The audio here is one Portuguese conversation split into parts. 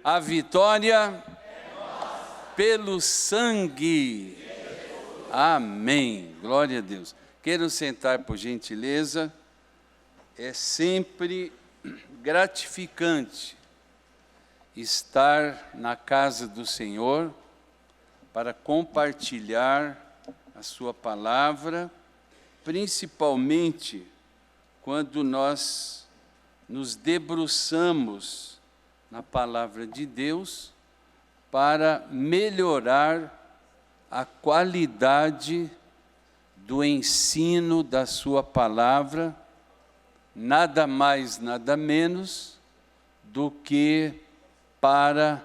A vitória pelo sangue. Amém. Glória a Deus. Queiram sentar, por gentileza. É sempre gratificante estar na casa do Senhor para compartilhar a sua palavra, principalmente quando nós nos debruçamos na palavra de Deus para melhorar a qualidade do ensino da sua palavra, nada mais, nada menos do que para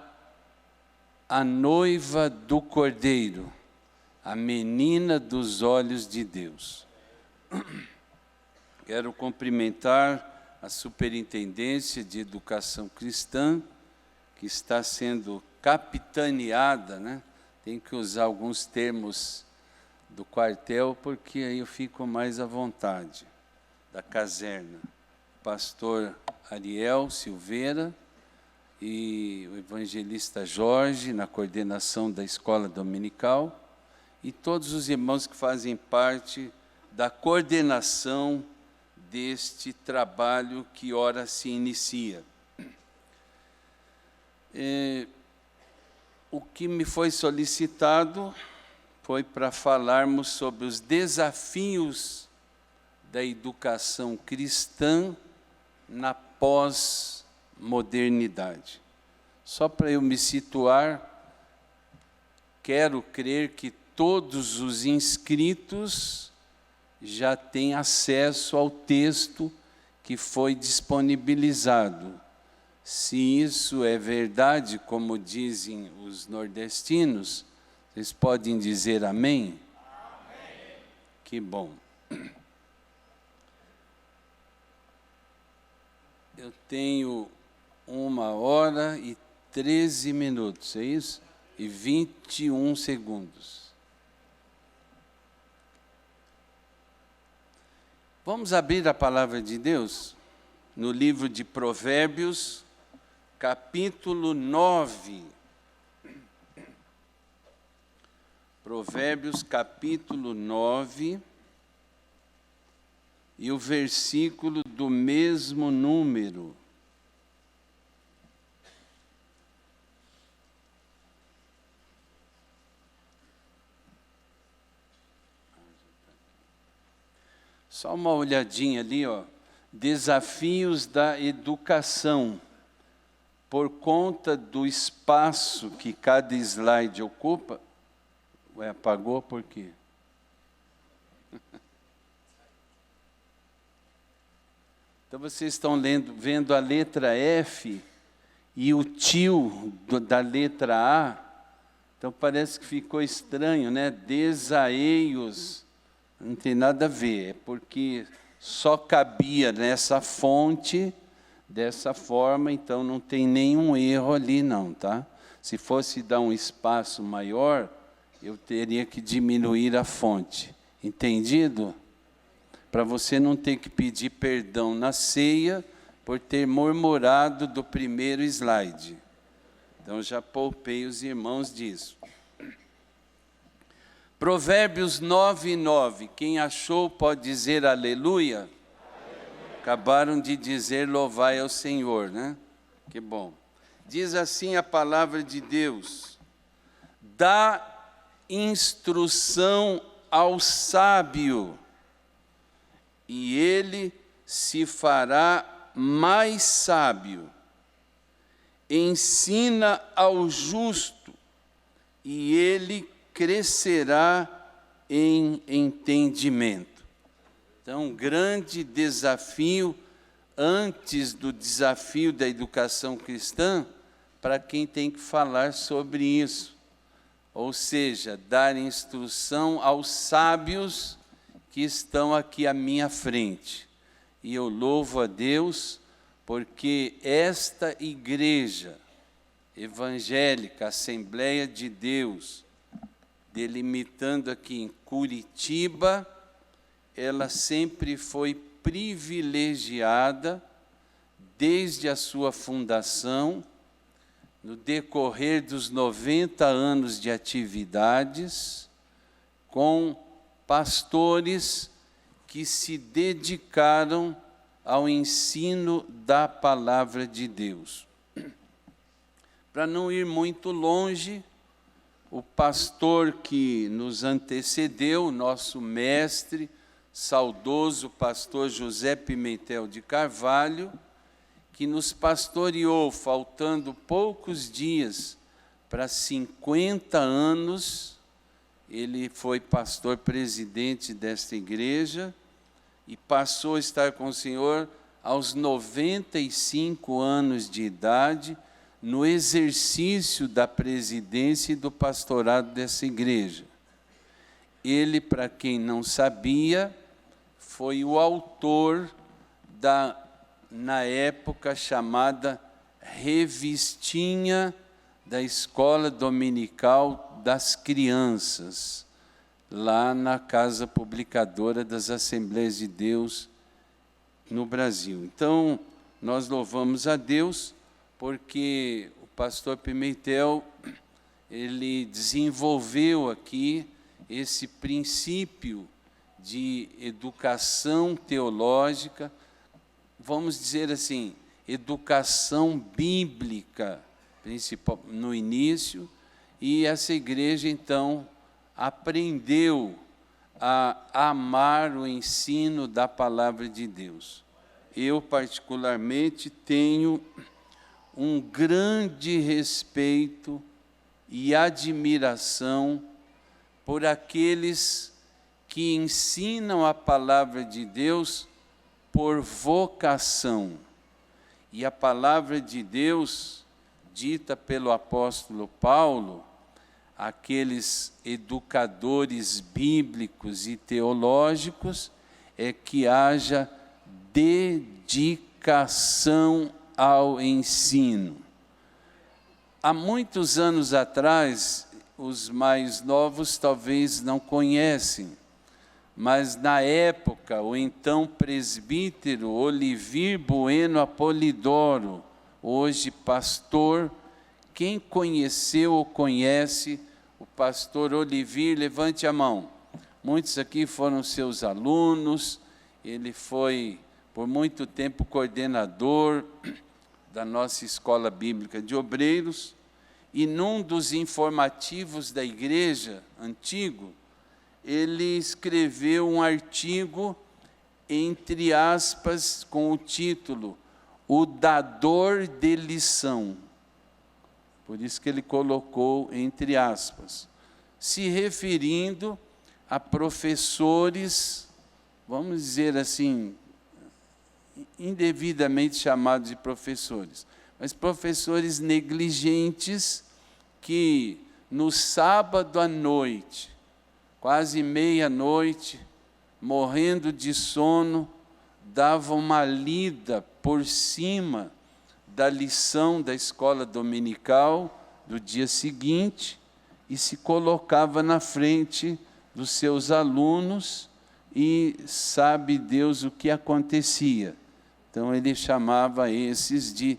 a noiva do Cordeiro, a menina dos olhos de Deus. Quero cumprimentar a Superintendência de Educação Cristã, que está sendo capitaneada, né? Tem que usar alguns termos do quartel, porque aí eu fico mais à vontade, da caserna. Pastor Ariel Silveira e o evangelista Jorge, na coordenação da escola dominical, e todos os irmãos que fazem parte da coordenação deste trabalho que ora se inicia. O que me foi solicitado foi para falarmos sobre os desafios da educação cristã na pós-modernidade. Só para eu me situar, quero crer que todos os inscritos já têm acesso ao texto que foi disponibilizado. Se isso é verdade, como dizem os nordestinos, vocês podem dizer amém? Amém. Que bom. Eu tenho 1h13, é isso? E 21 segundos. Vamos abrir a palavra de Deus no livro de Provérbios, capítulo 9. Provérbios, capítulo 9, e o versículo do mesmo número. Só uma olhadinha ali, ó. Desafios da educação. Por conta do espaço que cada slide ocupa. Ué, apagou por quê? Então vocês estão vendo a letra F e o tio da letra A. Então parece que ficou estranho, né? Desaeios. Não tem nada a ver, é porque só cabia nessa fonte, dessa forma, então não tem nenhum erro ali não, tá? Se fosse dar um espaço maior, eu teria que diminuir a fonte. Entendido? Para você não ter que pedir perdão na ceia por ter murmurado do primeiro slide. Então já poupei os irmãos disso. Provérbios 9:9. Quem achou pode dizer aleluia. Acabaram de dizer louvai ao Senhor, né? Que bom. Diz assim a palavra de Deus: dá instrução ao sábio, e ele se fará mais sábio. Ensina ao justo, e ele crescerá em entendimento. Então, um grande desafio, antes do desafio da educação cristã, para quem tem que falar sobre isso. Ou seja, dar instrução aos sábios que estão aqui à minha frente. E eu louvo a Deus, porque esta igreja evangélica, Assembleia de Deus, delimitando aqui em Curitiba, ela sempre foi privilegiada, desde a sua fundação, no decorrer dos 90 anos de atividades, com pastores que se dedicaram ao ensino da palavra de Deus. Para não ir muito longe, o pastor que nos antecedeu, nosso mestre, saudoso pastor José Pimentel de Carvalho, que nos pastoreou, faltando poucos dias para 50 anos, ele foi pastor presidente desta igreja e passou a estar com o Senhor aos 95 anos de idade, no exercício da presidência e do pastorado dessa igreja. Ele, para quem não sabia, foi o autor da, na época, chamada Revistinha da Escola Dominical das Crianças, lá na Casa Publicadora das Assembleias de Deus no Brasil. Então, nós louvamos a Deus, porque o pastor Pimentel, ele desenvolveu aqui esse princípio de educação teológica, vamos dizer assim, educação bíblica, principal, no início, e essa igreja, então, aprendeu a amar o ensino da palavra de Deus. Eu, particularmente, tenho um grande respeito e admiração por aqueles que ensinam a palavra de Deus por vocação. E a palavra de Deus, dita pelo apóstolo Paulo, aqueles educadores bíblicos e teológicos, é que haja dedicação ao ensino. Há muitos anos atrás, os mais novos talvez não conhecem, mas na época, o então presbítero Olivir Bueno Apolidoro, hoje pastor, quem conheceu ou conhece o pastor Olivir, levante a mão. Muitos aqui foram seus alunos, ele foi por muito tempo coordenador da nossa Escola Bíblica de Obreiros, e num dos informativos da igreja antigo, ele escreveu um artigo, entre aspas, com o título O Dador de Lição. Por isso que ele colocou entre aspas, se referindo a professores, vamos dizer assim, indevidamente chamados de professores, mas professores negligentes que no sábado à noite, quase meia-noite, morrendo de sono, davam uma lida por cima da lição da escola dominical do dia seguinte e se colocava na frente dos seus alunos e sabe Deus o que acontecia. Então, ele chamava esses de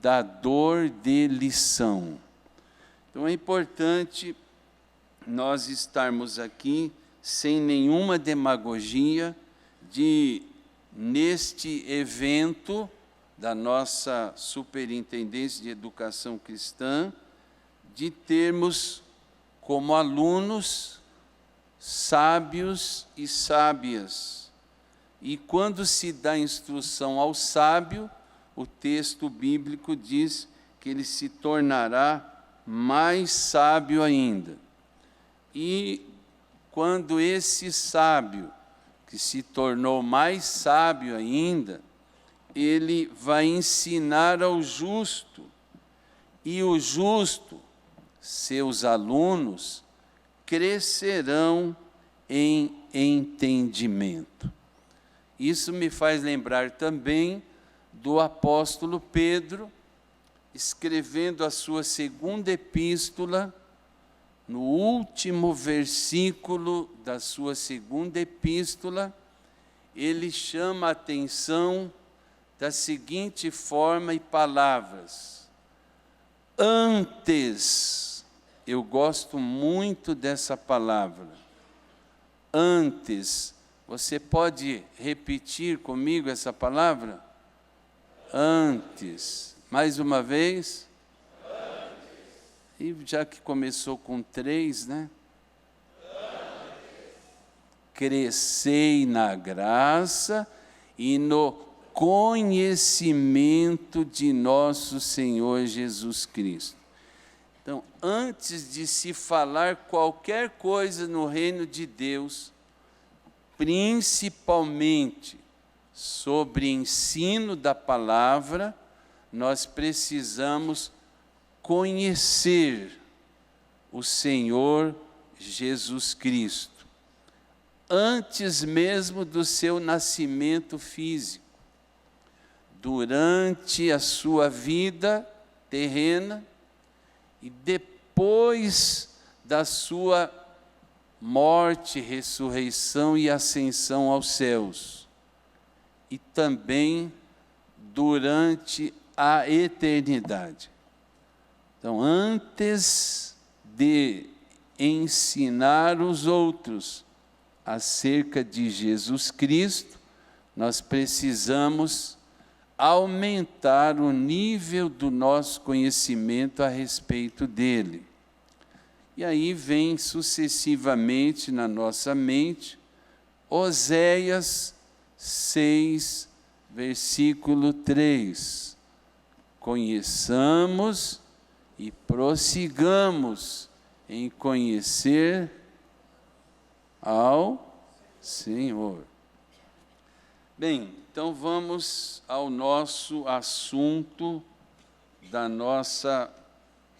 dador de lição. Então, é importante nós estarmos aqui sem nenhuma demagogia neste evento da nossa Superintendência de Educação Cristã, de termos como alunos sábios e sábias. E quando se dá instrução ao sábio, o texto bíblico diz que ele se tornará mais sábio ainda. E quando esse sábio, que se tornou mais sábio ainda, ele vai ensinar ao justo, e o justo, seus alunos, crescerão em entendimento. Isso me faz lembrar também do apóstolo Pedro, escrevendo a sua segunda epístola, no último versículo da sua segunda epístola, ele chama a atenção da seguinte forma e palavras: Antes, eu gosto muito dessa palavra. Antes, você pode repetir comigo essa palavra? Antes. Mais uma vez. Antes. E já que começou com 3, né? Antes. Crescei na graça e no conhecimento de nosso Senhor Jesus Cristo. Então, antes de se falar qualquer coisa no reino de Deus, principalmente sobre ensino da palavra, nós precisamos conhecer o Senhor Jesus Cristo, antes mesmo do seu nascimento físico, durante a sua vida terrena e depois da sua morte, ressurreição e ascensão aos céus, e também durante a eternidade. Então, antes de ensinar os outros acerca de Jesus Cristo, nós precisamos aumentar o nível do nosso conhecimento a respeito dele. E aí vem sucessivamente na nossa mente Oséias 6, versículo 3. Conheçamos e prossigamos em conhecer ao Senhor. Bem, então vamos ao nosso assunto da nossa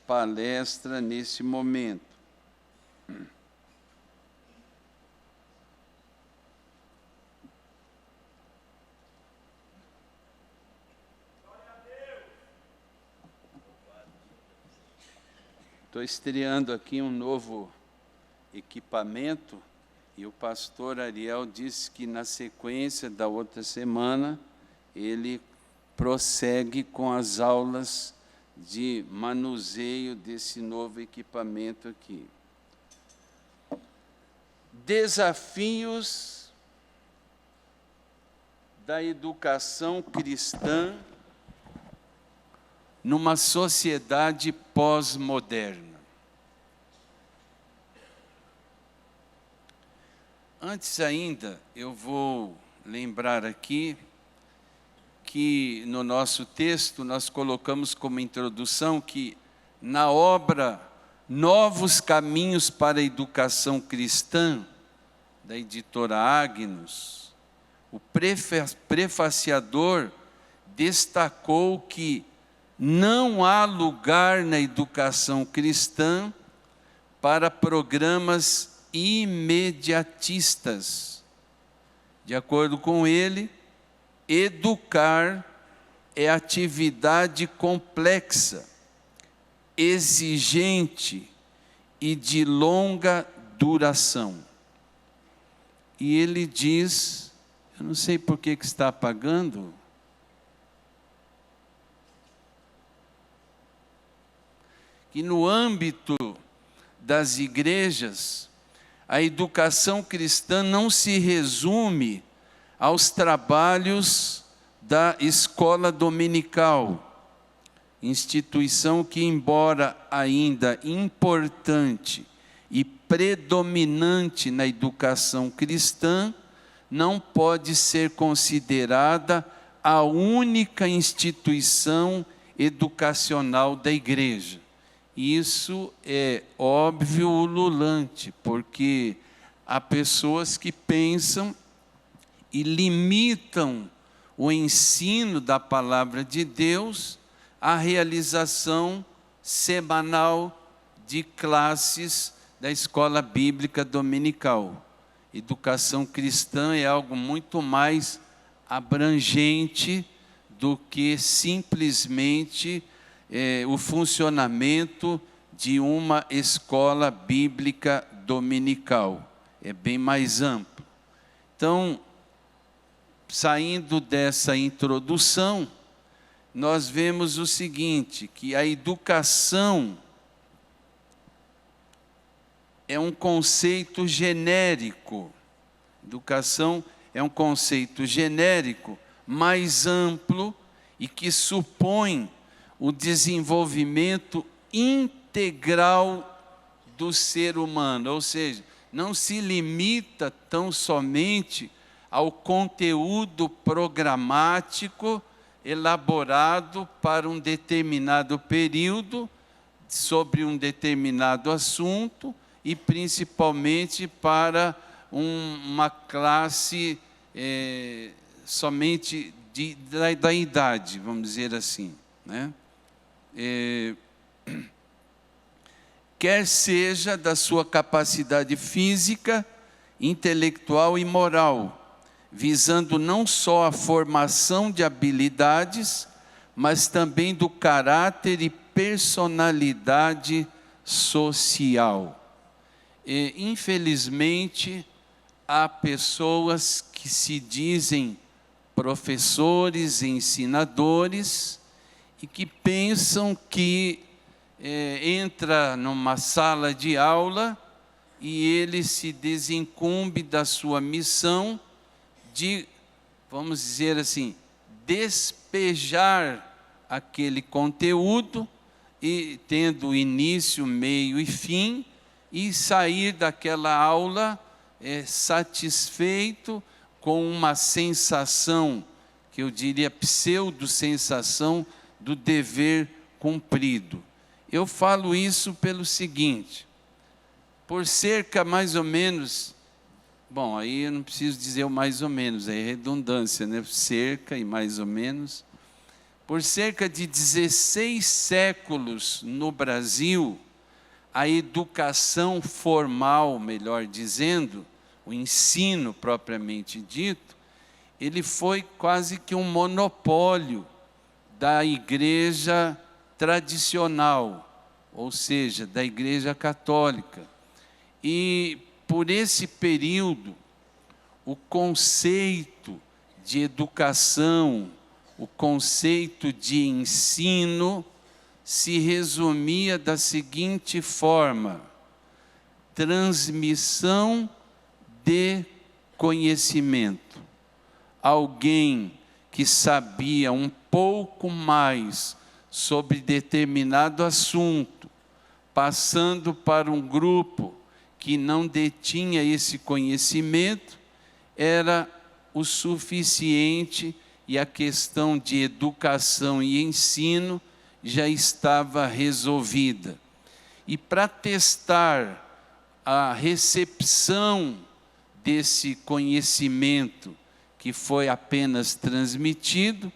palestra nesse momento. Estou estreando aqui um novo equipamento e o pastor Ariel disse que na sequência da outra semana ele prossegue com as aulas de manuseio desse novo equipamento aqui. Desafios da educação cristã numa sociedade pós-moderna. Antes ainda, eu vou lembrar aqui que no nosso texto nós colocamos como introdução que na obra Novos Caminhos para a Educação Cristã, da editora Agnus, o prefaciador destacou que não há lugar na educação cristã para programas imediatistas. De acordo com ele, educar é atividade complexa, exigente e de longa duração. E ele diz, eu não sei por que está apagando, que no âmbito das igrejas, a educação cristã não se resume aos trabalhos da escola dominical, instituição que, embora ainda importante e predominante na educação cristã, não pode ser considerada a única instituição educacional da igreja. Isso é óbvio ululante, porque há pessoas que pensam e limitam o ensino da palavra de Deus à realização semanal de classes da escola bíblica dominical. Educação cristã é algo muito mais abrangente do que simplesmente o funcionamento de uma escola bíblica dominical. É bem mais amplo. Então, saindo dessa introdução, nós vemos o seguinte, que a educação é um conceito genérico. Educação é um conceito genérico, mais amplo e que supõe o desenvolvimento integral do ser humano, ou seja, não se limita tão somente ao conteúdo programático elaborado para um determinado período, sobre um determinado assunto, e principalmente para uma classe somente da idade, vamos dizer assim, né? Quer seja da sua capacidade física, intelectual e moral, visando não só a formação de habilidades, mas também do caráter e personalidade social. E, infelizmente, há pessoas que se dizem professores, ensinadores, e que pensam que entra numa sala de aula e ele se desincumbe da sua missão de, vamos dizer assim, despejar aquele conteúdo, e tendo início, meio e fim, e sair daquela aula satisfeito, com uma sensação, que eu diria pseudo-sensação, do dever cumprido. Eu falo isso pelo seguinte: por cerca mais ou menos, bom, aí eu não preciso dizer o mais ou menos, é redundância, né? Cerca e mais ou menos. Por cerca de 16 séculos no Brasil, a educação formal, melhor dizendo, o ensino propriamente dito, ele foi quase que um monopólio da igreja tradicional, ou seja, da Igreja Católica. E por esse período, o conceito de educação, o conceito de ensino, se resumia da seguinte forma: transmissão de conhecimento. Alguém que sabia um pouco mais sobre determinado assunto, passando para um grupo que não detinha esse conhecimento, era o suficiente, e a questão de educação e ensino já estava resolvida. E para testar a recepção desse conhecimento que foi apenas transmitido,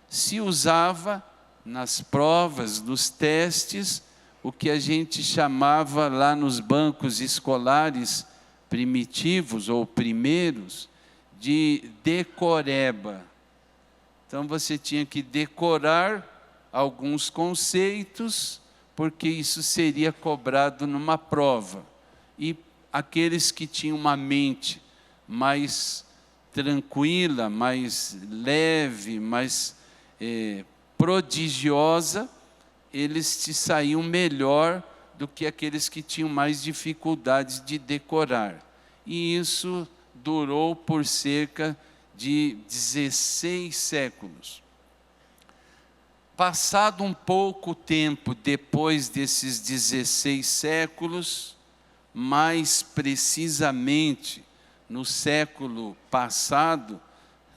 se usava nas provas, nos testes, o que a gente chamava lá nos bancos escolares primitivos ou primeiros, de decoreba. Então você tinha que decorar alguns conceitos, porque isso seria cobrado numa prova. E aqueles que tinham uma mente mais tranquila, mais leve, mais prodigiosa, eles se saíam melhor do que aqueles que tinham mais dificuldades de decorar. E isso durou por cerca de 16 séculos. Passado um pouco tempo depois desses 16 séculos, mais precisamente no século passado,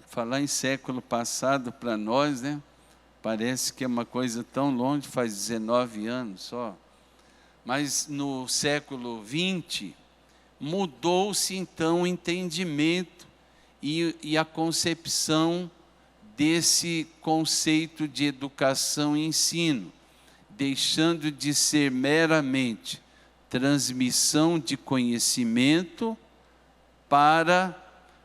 falar em século passado para nós, né? Parece que é uma coisa tão longe, faz 19 anos só. Mas no século 20, mudou-se então o entendimento e a concepção desse conceito de educação e ensino, deixando de ser meramente transmissão de conhecimento para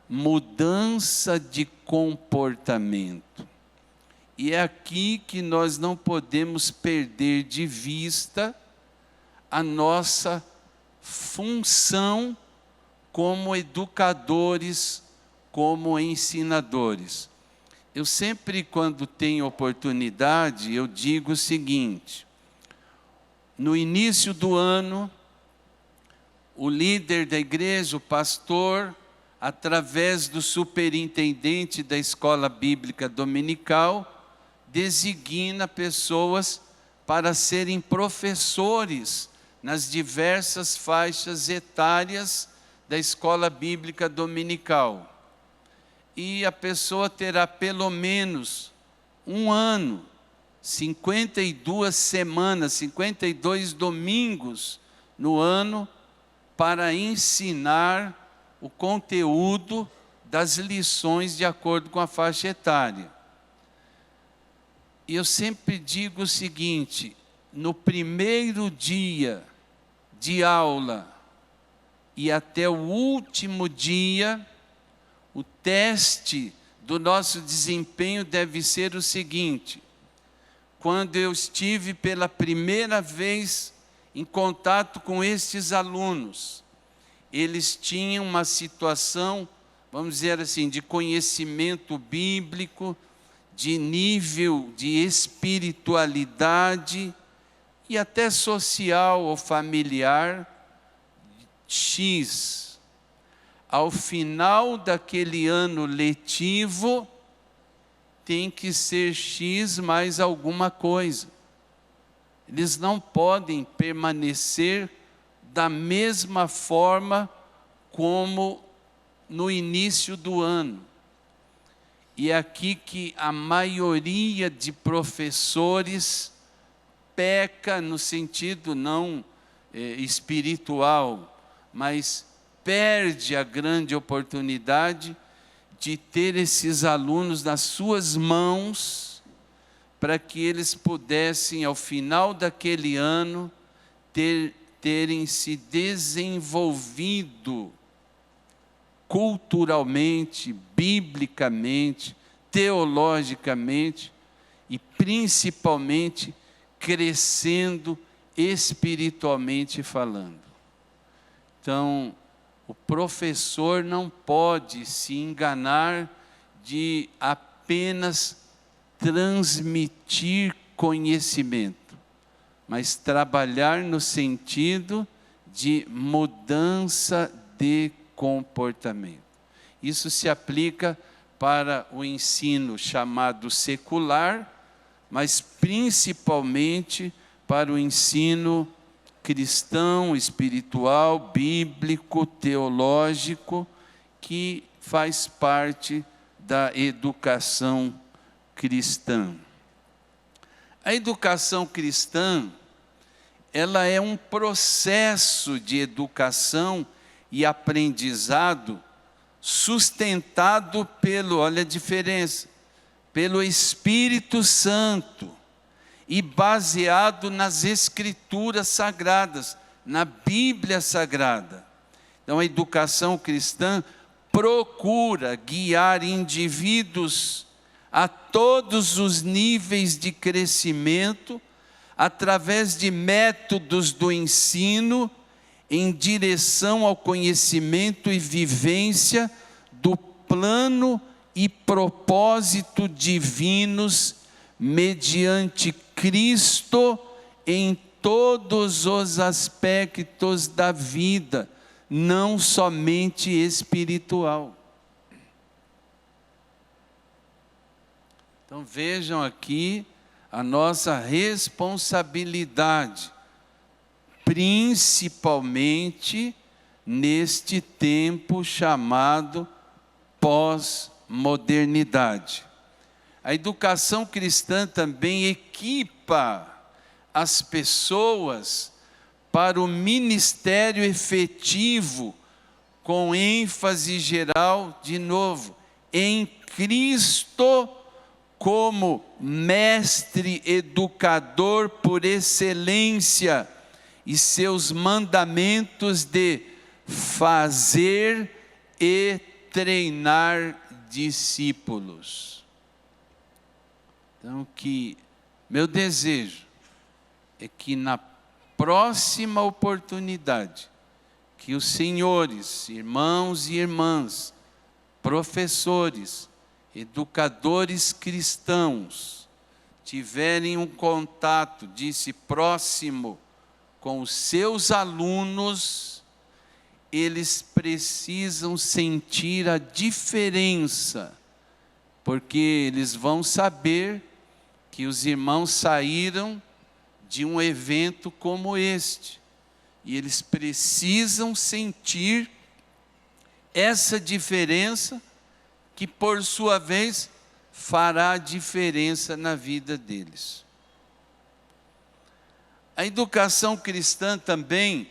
mudança de comportamento. E é aqui que nós não podemos perder de vista a nossa função como educadores, como ensinadores. Eu sempre, quando tenho oportunidade, eu digo o seguinte: no início do ano, o líder da igreja, o pastor, através do superintendente da escola bíblica dominical, designa pessoas para serem professores nas diversas faixas etárias da escola bíblica dominical. E a pessoa terá pelo menos um ano, 52 semanas, 52 domingos no ano, para ensinar o conteúdo das lições de acordo com a faixa etária. E eu sempre digo o seguinte: no primeiro dia de aula e até o último dia, o teste do nosso desempenho deve ser o seguinte: quando eu estive pela primeira vez em contato com estes alunos, eles tinham uma situação, vamos dizer assim, de conhecimento bíblico, de nível de espiritualidade e até social ou familiar X. Ao final daquele ano letivo, tem que ser X mais alguma coisa. Eles não podem permanecer da mesma forma como no início do ano. E é aqui que a maioria de professores peca no sentido não espiritual, mas perde a grande oportunidade de ter esses alunos nas suas mãos, para que eles pudessem, ao final daquele ano, terem se desenvolvido culturalmente, biblicamente, teologicamente e principalmente crescendo espiritualmente falando. Então, o professor não pode se enganar de apenas transmitir conhecimento, mas trabalhar no sentido de mudança de comportamento. Isso se aplica para o ensino chamado secular, mas principalmente para o ensino cristão, espiritual, bíblico, teológico, que faz parte da educação cristã. A educação cristã, ela é um processo de educação e aprendizado sustentado pelo, olha a diferença, pelo Espírito Santo e baseado nas Escrituras Sagradas, na Bíblia Sagrada. Então a educação cristã procura guiar indivíduos a todos os níveis de crescimento, através de métodos do ensino, em direção ao conhecimento e vivência do plano e propósito divinos, mediante Cristo, em todos os aspectos da vida, não somente espiritual. Então vejam aqui a nossa responsabilidade, principalmente neste tempo chamado pós-modernidade. A educação cristã também equipa as pessoas para o ministério efetivo, com ênfase geral, de novo, em Cristo, como mestre educador por excelência, e seus mandamentos de fazer e treinar discípulos. Então, meu desejo é que na próxima oportunidade, que os senhores, irmãos e irmãs, professores, educadores cristãos tiverem um contato, disse, próximo com os seus alunos, eles precisam sentir a diferença, porque eles vão saber que os irmãos saíram de um evento como este, e eles precisam sentir essa diferença, que por sua vez fará diferença na vida deles. A educação cristã também,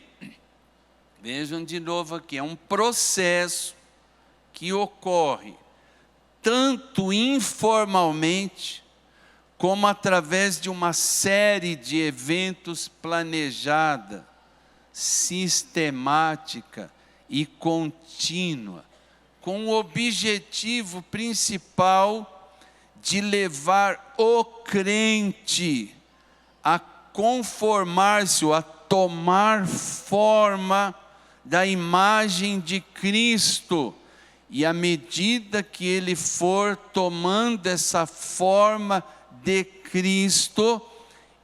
vejam de novo aqui, é um processo que ocorre tanto informalmente, como através de uma série de eventos planejada, sistemática e contínua, com o objetivo principal de levar o crente a conformar-se ou a tomar forma da imagem de Cristo. E à medida que ele for tomando essa forma de Cristo,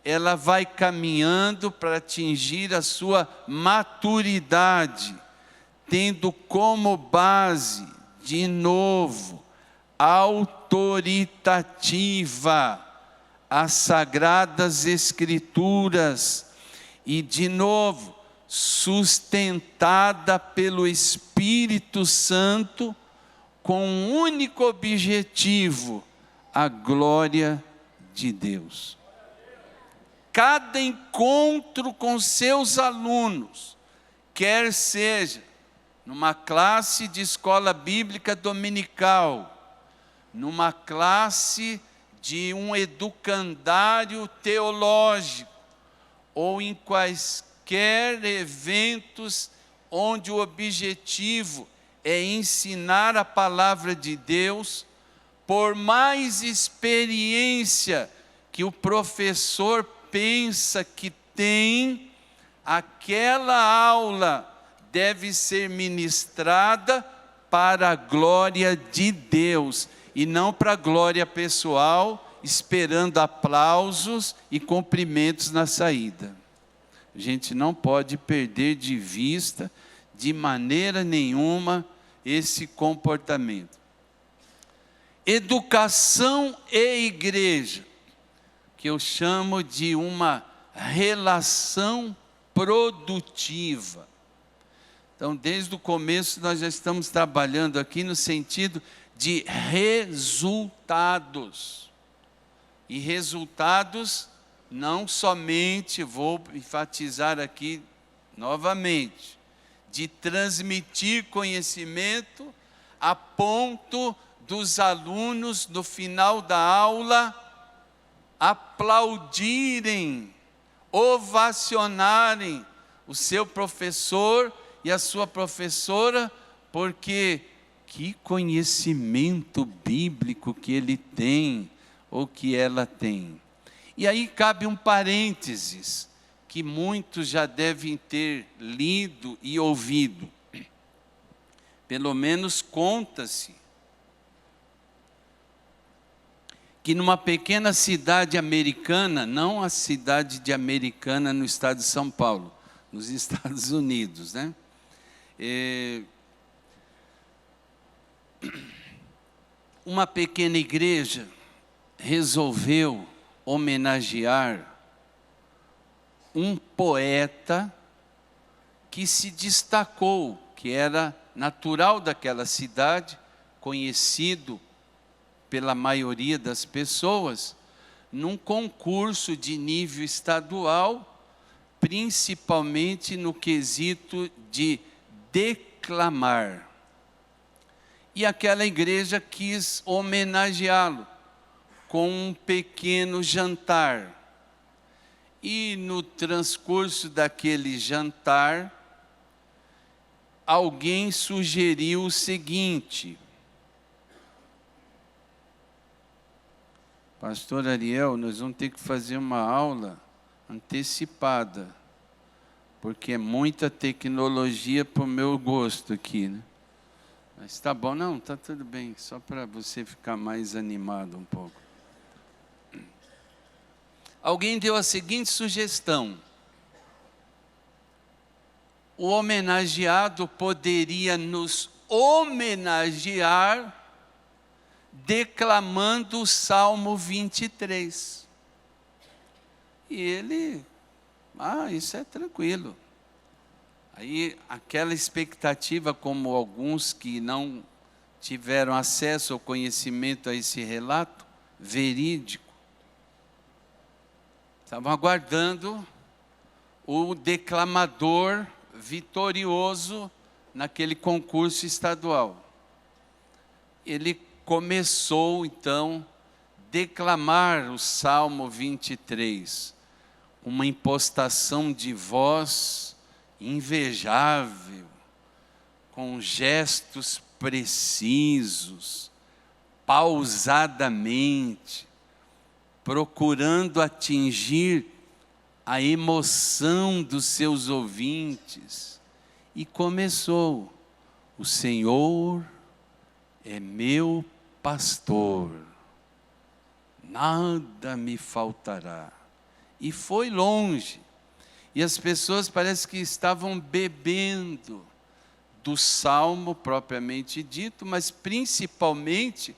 ela vai caminhando para atingir a sua maturidade, tendo como base, de novo, autoritativa, as Sagradas Escrituras, e de novo, sustentada pelo Espírito Santo, com um único objetivo, a glória de Deus. Cada encontro com seus alunos, quer seja numa classe de escola bíblica dominical, numa classe de um educandário teológico, ou em quaisquer eventos onde o objetivo é ensinar a palavra de Deus, por mais experiência que o professor pensa que tem, aquela aula deve ser ministrada para a glória de Deus, e não para a glória pessoal, esperando aplausos e cumprimentos na saída. A gente não pode perder de vista, de maneira nenhuma, esse comportamento. Educação e igreja, que eu chamo de uma relação produtiva. Então, desde o começo, nós já estamos trabalhando aqui no sentido de resultados. E resultados, não somente, vou enfatizar aqui novamente, de transmitir conhecimento a ponto dos alunos, no final da aula, aplaudirem, ovacionarem o seu professor e a sua professora, porque que conhecimento bíblico que ele tem, ou que ela tem. E aí cabe um parênteses, que muitos já devem ter lido e ouvido. Pelo menos conta-se que numa pequena cidade americana, não a cidade de Americana no estado de São Paulo, nos Estados Unidos, né? Uma pequena igreja resolveu homenagear um poeta que se destacou, que era natural daquela cidade, conhecido pela maioria das pessoas, num concurso de nível estadual, principalmente no quesito de declamar. E aquela igreja quis homenageá-lo com um pequeno jantar. E no transcurso daquele jantar, alguém sugeriu o seguinte: Pastor Ariel, nós vamos ter que fazer uma aula antecipada, porque é muita tecnologia para o meu gosto aqui, né? Mas está bom, não, está tudo bem, só para você ficar mais animado um pouco. Alguém deu a seguinte sugestão: o homenageado poderia nos homenagear declamando o Salmo 23. E ele, isso é tranquilo. Aí aquela expectativa, como alguns que não tiveram acesso ou conhecimento a esse relato verídico, estavam aguardando o declamador vitorioso naquele concurso estadual. Ele começou então a declamar o Salmo 23, uma impostação de voz invejável, com gestos precisos, pausadamente, procurando atingir a emoção dos seus ouvintes. E começou: o Senhor é meu pastor, nada me faltará. E foi longe. E as pessoas parece que estavam bebendo do salmo propriamente dito, mas principalmente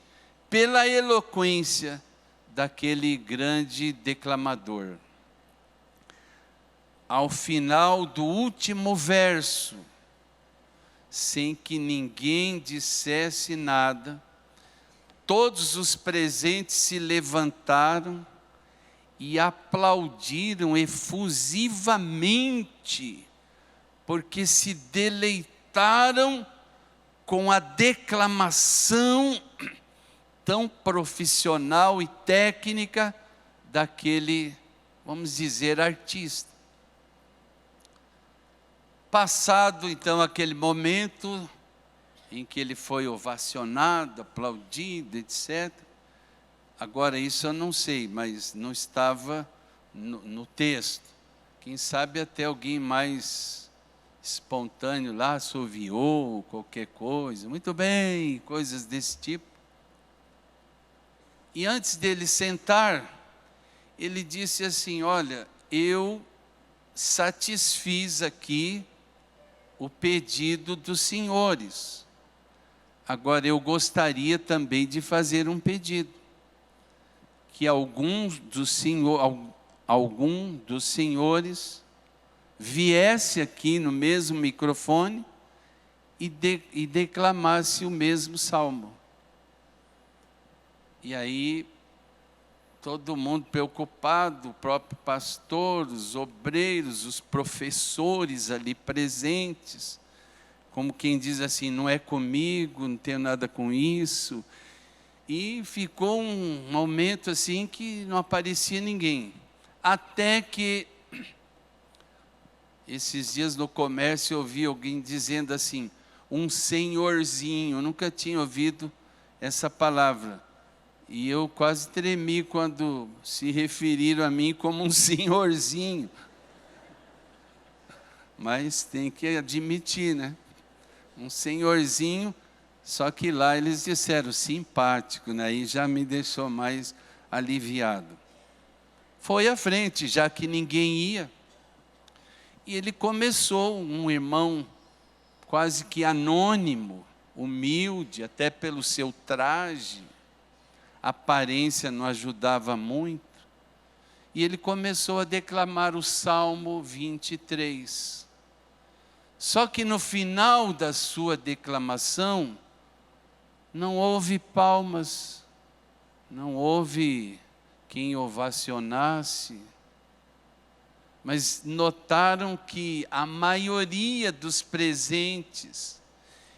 pela eloquência daquele grande declamador. Ao final do último verso, sem que ninguém dissesse nada, todos os presentes se levantaram e aplaudiram efusivamente, porque se deleitaram com a declamação tão profissional e técnica daquele, vamos dizer, artista. Passado então aquele momento em que ele foi ovacionado, aplaudido, etc. Agora isso eu não sei, mas não estava no texto. Quem sabe até alguém mais espontâneo lá, assoviou, qualquer coisa. Muito bem, coisas desse tipo. E antes dele sentar, ele disse assim: olha, eu satisfiz aqui o pedido dos senhores. Agora eu gostaria também de fazer um pedido, que algum dos senhores viesse aqui no mesmo microfone e declamasse o mesmo salmo. E aí, todo mundo preocupado, o próprio pastor, os obreiros, os professores ali presentes, como quem diz assim: não é comigo, não tenho nada com isso. E ficou um momento assim que não aparecia ninguém. Até que, esses dias no comércio, eu ouvi alguém dizendo assim: um senhorzinho. Eu nunca tinha ouvido essa palavra. E eu quase tremi quando se referiram a mim como um senhorzinho. Mas tem que admitir, né? Um senhorzinho. Só que lá eles disseram simpático, né? E já me deixou mais aliviado. Foi à frente, já que ninguém ia. E ele começou, um irmão quase que anônimo, humilde, até pelo seu traje. A aparência não ajudava muito. E ele começou a declamar o Salmo 23. Só que no final da sua declamação, não houve palmas, não houve quem ovacionasse, mas notaram que a maioria dos presentes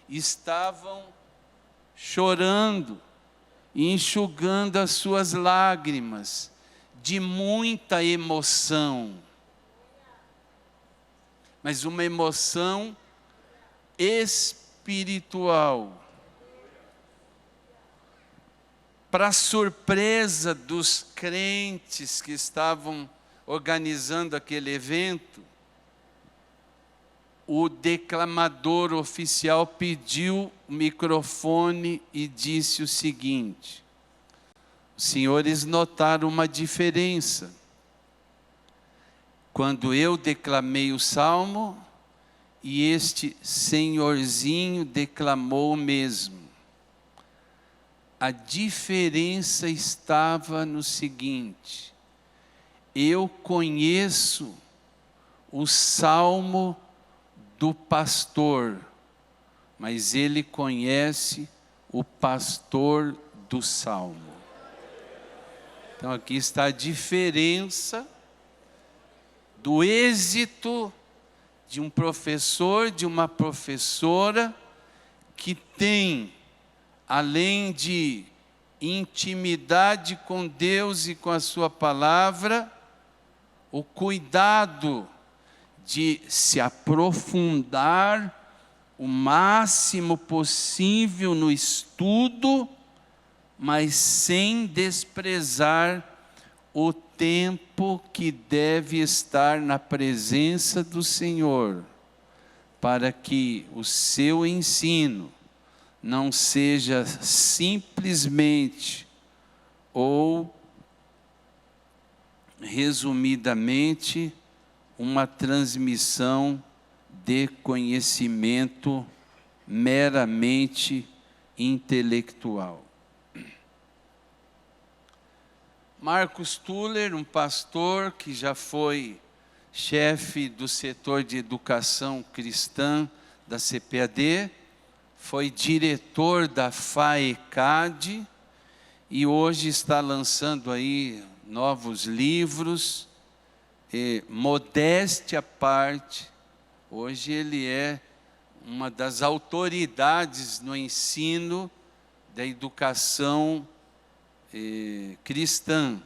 estavam chorando e enxugando as suas lágrimas de muita emoção, mas uma emoção espiritual. Para surpresa dos crentes que estavam organizando aquele evento, o declamador oficial pediu o microfone e disse o seguinte: os senhores notaram uma diferença. Quando eu declamei o salmo, e este senhorzinho declamou o mesmo. A diferença estava no seguinte: eu conheço o salmo do pastor, mas ele conhece o pastor do salmo. Então aqui está a diferença do êxito de um professor, de uma professora, que tem, além de intimidade com Deus e com a sua palavra, o cuidado de se aprofundar o máximo possível no estudo, mas sem desprezar o tempo que deve estar na presença do Senhor, para que o seu ensino não seja simplesmente ou resumidamente uma transmissão de conhecimento meramente intelectual. Marcos Tuller, um pastor que já foi chefe do setor de educação cristã da CPAD, foi diretor da FAECAD e hoje está lançando aí novos livros. E, modéstia à parte, hoje ele é uma das autoridades no ensino da educação cristã,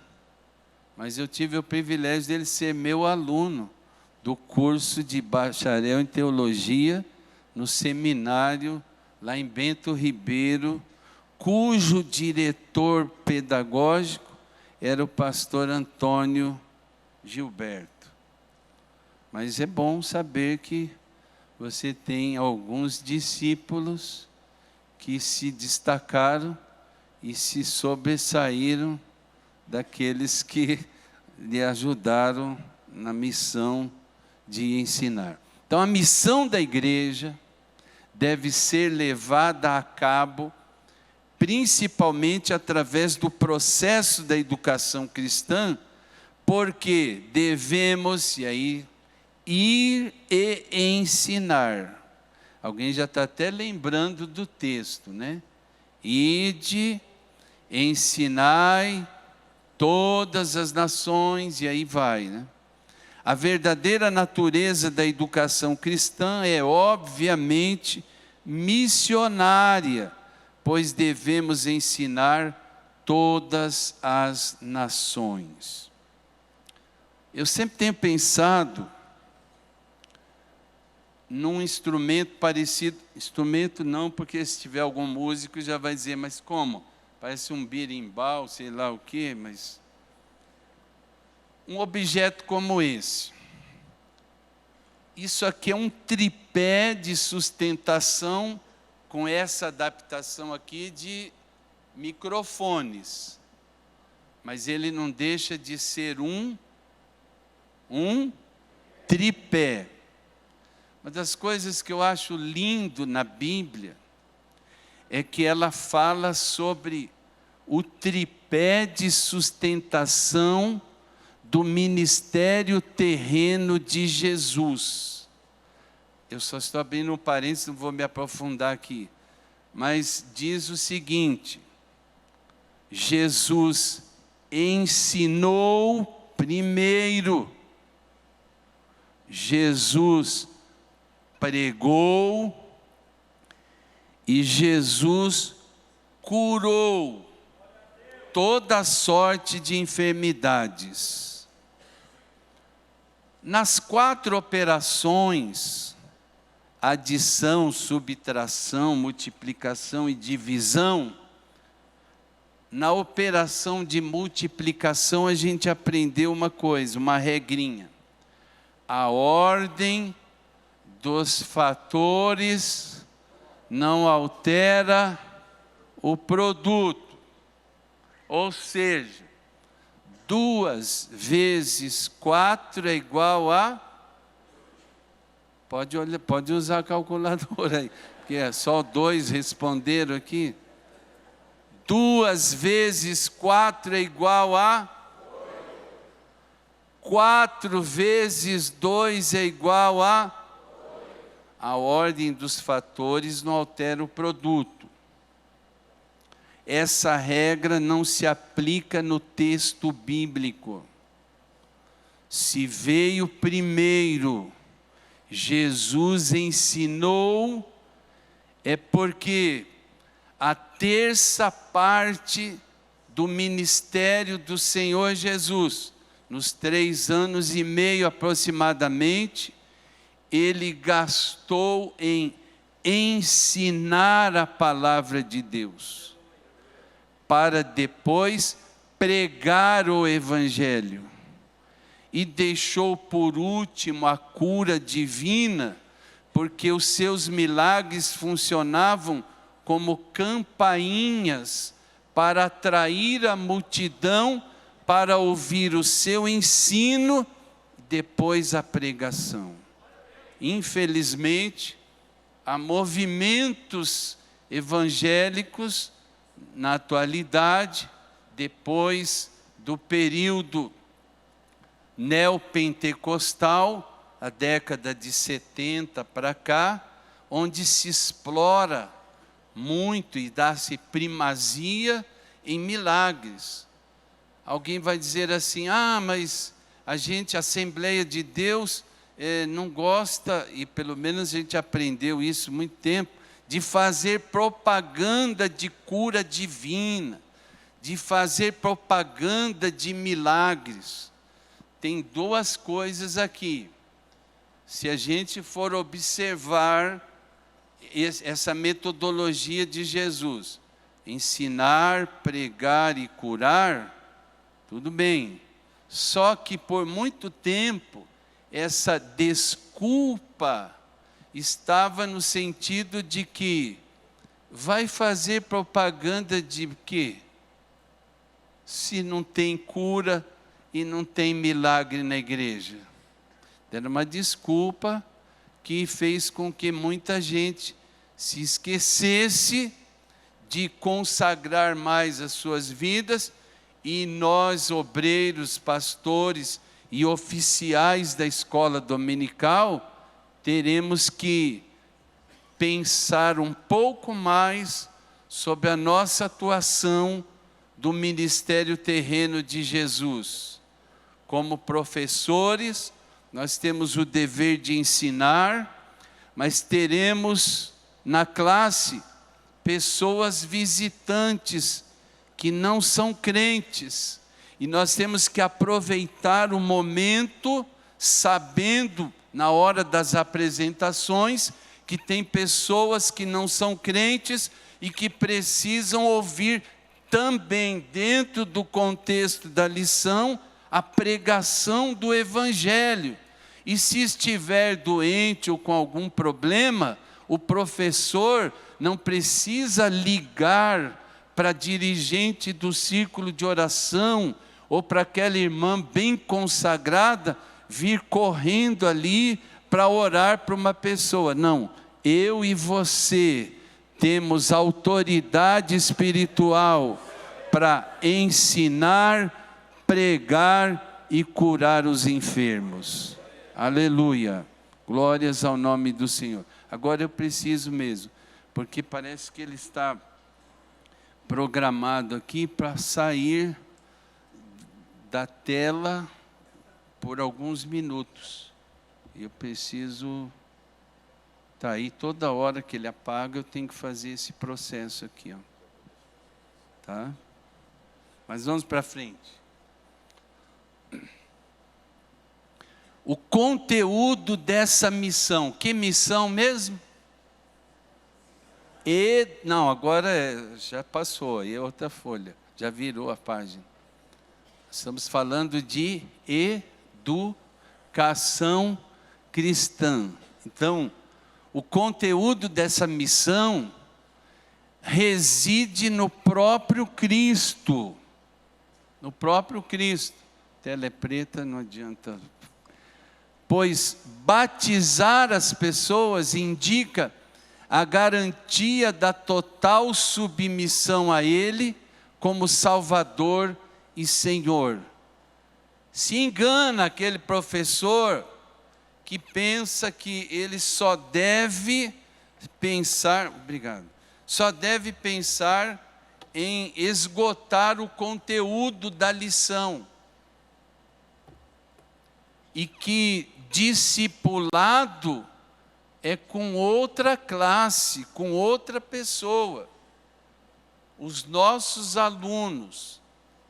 mas eu tive o privilégio dele ser meu aluno do curso de bacharel em teologia no seminário lá em Bento Ribeiro, cujo diretor pedagógico era o pastor Antônio Gilberto. Mas é bom saber que você tem alguns discípulos que se destacaram e se sobressaíram daqueles que lhe ajudaram na missão de ensinar. Então a missão da igreja deve ser levada a cabo principalmente através do processo da educação cristã, porque devemos, e aí, ir e ensinar. Alguém já está até lembrando do texto, né? Ide, ensinai todas as nações, e aí vai, né? A verdadeira natureza da educação cristã é, obviamente, missionária, pois devemos ensinar todas as nações. Eu sempre tenho pensado num instrumento parecido, instrumento não, porque se tiver algum músico já vai dizer, mas como? Parece um berimbau, sei lá o quê, mas um objeto como esse. Isso aqui é um tripé de sustentação com essa adaptação aqui de microfones. Mas ele não deixa de ser um tripé. Uma das coisas que eu acho lindo na Bíblia é que ela fala sobre o tripé de sustentação do ministério terreno de Jesus. Eu só estou abrindo um parênteses, não vou me aprofundar aqui. Mas diz o seguinte: Jesus ensinou primeiro, Jesus pregou e Jesus curou toda sorte de enfermidades. Nas 4 operações, adição, subtração, multiplicação e divisão, na operação de multiplicação a gente aprendeu uma coisa, uma regrinha. A ordem dos fatores não altera o produto. Ou seja, 2 vezes 4 é igual a... Pode usar a calculadora aí, porque é só 2 responderam aqui. 2 vezes 4 é igual a... 4 vezes 2 é igual a... A ordem dos fatores não altera o produto. Essa regra não se aplica no texto bíblico. Se veio primeiro, Jesus ensinou, é porque a terça parte do ministério do Senhor Jesus, nos 3 anos e meio aproximadamente, ele gastou em ensinar a palavra de Deus, para depois pregar o Evangelho. E deixou por último a cura divina, porque os seus milagres funcionavam como campainhas para atrair a multidão para ouvir o seu ensino, depois a pregação. Infelizmente, há movimentos evangélicos na atualidade, depois do período neopentecostal, a década de 70 para cá, onde se explora muito e dá-se primazia em milagres. Alguém vai dizer assim, mas a Assembleia de Deus, não gosta, e pelo menos a gente aprendeu isso há muito tempo, de fazer propaganda de cura divina, de fazer propaganda de milagres. Tem 2 coisas aqui. Se a gente for observar essa metodologia de Jesus, ensinar, pregar e curar, tudo bem. Só que por muito tempo, essa desculpa estava no sentido de que vai fazer propaganda de quê? Se não tem cura e não tem milagre na igreja. Era uma desculpa que fez com que muita gente se esquecesse de consagrar mais as suas vidas, e nós, obreiros, pastores e oficiais da escola dominical, teremos que pensar um pouco mais sobre a nossa atuação do ministério terreno de Jesus. Como professores, nós temos o dever de ensinar, mas teremos na classe pessoas visitantes que não são crentes, e nós temos que aproveitar o momento, sabendo, na hora das apresentações, que tem pessoas que não são crentes e que precisam ouvir também, dentro do contexto da lição, a pregação do Evangelho. E se estiver doente ou com algum problema, o professor não precisa ligar para dirigente do círculo de oração, ou para aquela irmã bem consagrada, vir correndo ali para orar para uma pessoa. Não, eu e você temos autoridade espiritual para ensinar, pregar e curar os enfermos. Aleluia, glórias ao nome do Senhor. Agora eu preciso mesmo, porque parece que ele está programado aqui para sair da tela por alguns minutos. Eu preciso... Está aí, toda hora que ele apaga, eu tenho que fazer esse processo aqui. Ó. Tá? Mas vamos para frente. O conteúdo dessa missão. Que missão mesmo? Não, agora já passou, aí é outra folha, já virou a página. Estamos falando de educação cristã. Então, o conteúdo dessa missão reside no próprio Cristo. No próprio Cristo. Tela é preta, não adianta. Pois batizar as pessoas indica a garantia da total submissão a Ele como Salvador e Senhor. Se engana aquele professor que pensa que ele só deve pensar, só deve pensar em esgotar o conteúdo da lição. E que discipulado é com outra classe, com outra pessoa. Os nossos alunos,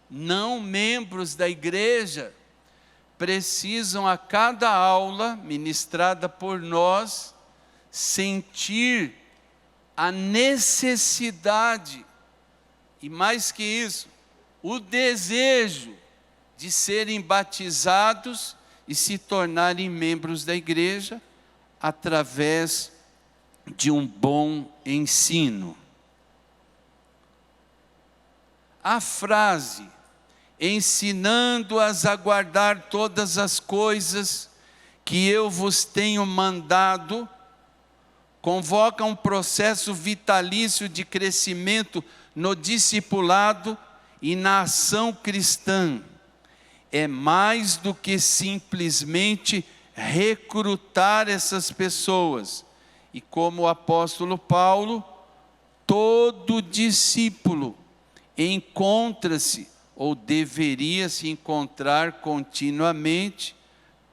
não membros da igreja, precisam a cada aula ministrada por nós sentir a necessidade, e mais que isso, o desejo de serem batizados e se tornarem membros da igreja através de um bom ensino. A frase, ensinando-as a guardar todas as coisas que eu vos tenho mandado, convoca um processo vitalício de crescimento no discipulado e na ação cristã. É mais do que simplesmente recrutar essas pessoas. E como o apóstolo Paulo, todo discípulo encontra-se, ou deveria se encontrar continuamente,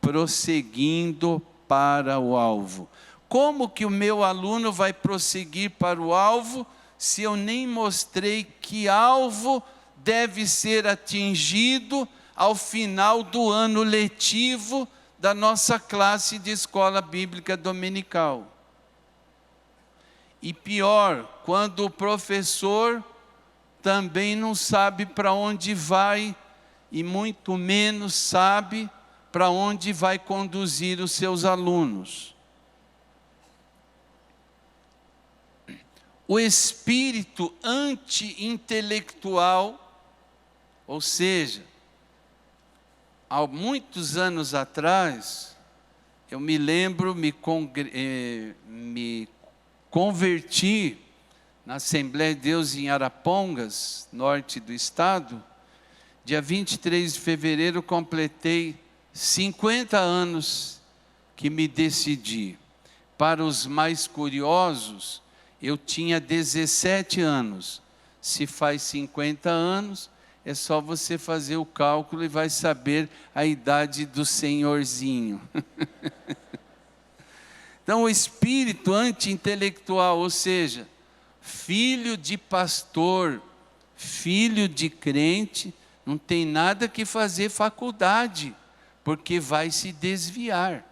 prosseguindo para o alvo. Como que o meu aluno vai prosseguir para o alvo, se eu nem mostrei que alvo deve ser atingido ao final do ano letivo da nossa classe de escola bíblica dominical? E pior, quando o professor também não sabe para onde vai, e muito menos sabe para onde vai conduzir os seus alunos. O espírito anti-intelectual, ou seja, há muitos anos atrás, eu me lembro, me converti na Assembleia de Deus em Arapongas, norte do estado. Dia 23 de fevereiro completei 50 anos que me decidi. Para os mais curiosos, eu tinha 17 anos. Se faz 50 anos, é só você fazer o cálculo e vai saber a idade do senhorzinho. Então, o espírito anti-intelectual, ou seja, filho de pastor, filho de crente, não tem nada que fazer faculdade, porque vai se desviar.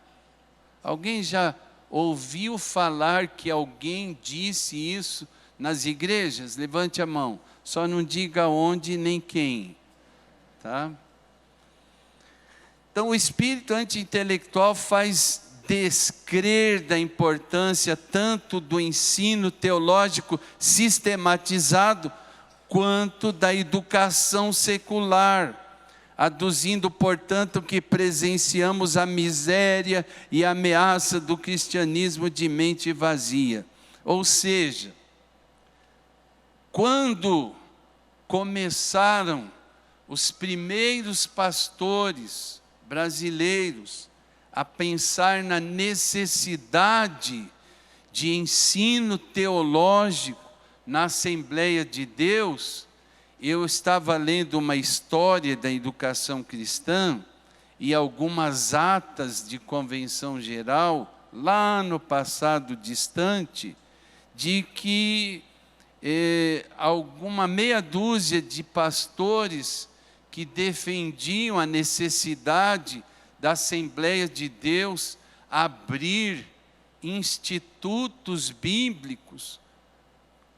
Alguém já ouviu falar que alguém disse isso nas igrejas? Levante a mão, só não diga onde nem quem, tá? Então, o espírito anti-intelectual faz descrer da importância tanto do ensino teológico sistematizado, quanto da educação secular, aduzindo, portanto, que presenciamos a miséria e a ameaça do cristianismo de mente vazia. Ou seja, quando começaram os primeiros pastores brasileiros a pensar na necessidade de ensino teológico na Assembleia de Deus, eu estava lendo uma história da educação cristã e algumas atas de convenção geral, lá no passado distante, de que alguma meia dúzia de pastores que defendiam a necessidade da Assembleia de Deus abrir institutos bíblicos.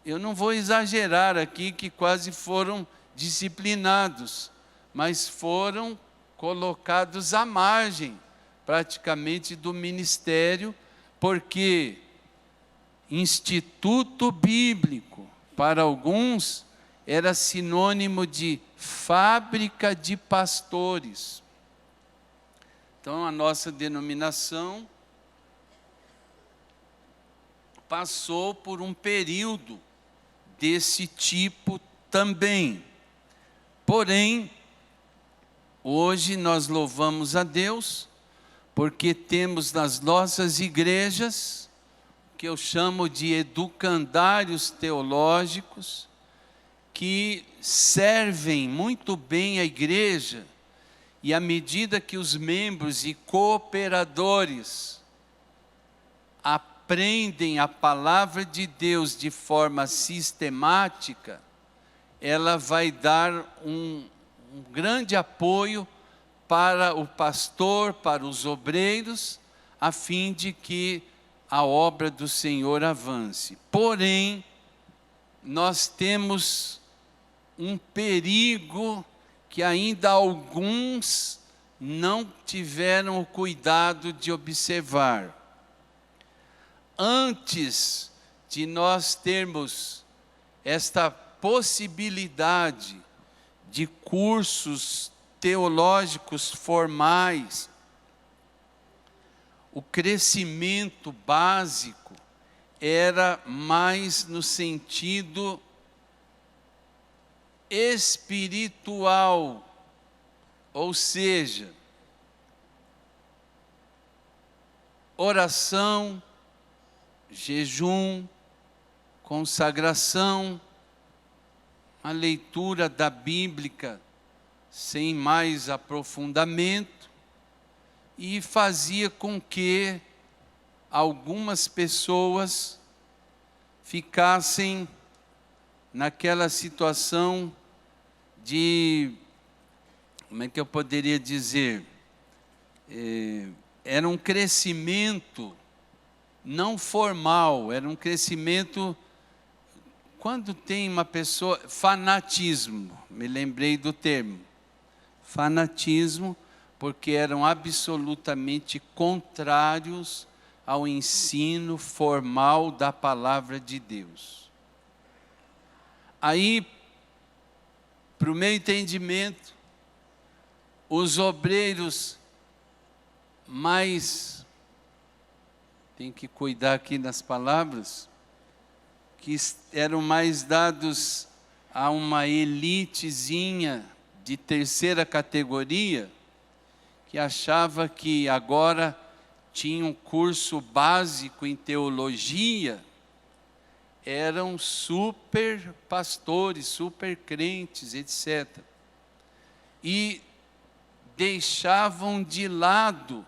Eu não vou exagerar aqui que quase foram disciplinados, mas foram colocados à margem praticamente do ministério porque instituto bíblico, para alguns, era sinônimo de fábrica de pastores. Então, a nossa denominação passou por um período desse tipo também. Porém, hoje nós louvamos a Deus, porque temos nas nossas igrejas, que eu chamo de educandários teológicos, que servem muito bem a igreja, e à medida que os membros e cooperadores aprendem a palavra de Deus de forma sistemática, ela vai dar um grande apoio para o pastor, para os obreiros, a fim de que a obra do Senhor avance. Porém, nós temos um perigo que ainda alguns não tiveram o cuidado de observar. Antes de nós termos esta possibilidade de cursos teológicos formais, o crescimento básico era mais no sentido espiritual, ou seja, oração, jejum, consagração, a leitura da Bíblia sem mais aprofundamento, e fazia com que algumas pessoas ficassem naquela situação de, como é que eu poderia dizer, era um crescimento não formal, era um crescimento, quando tem uma pessoa, fanatismo, me lembrei do termo, fanatismo, porque eram absolutamente contrários ao ensino formal da palavra de Deus. Aí, para o meu entendimento, os obreiros mais, tem que cuidar aqui nas palavras, que eram mais dados a uma elitezinha de terceira categoria, que achava que agora tinha um curso básico em teologia, eram super pastores, super crentes, etc. E deixavam de lado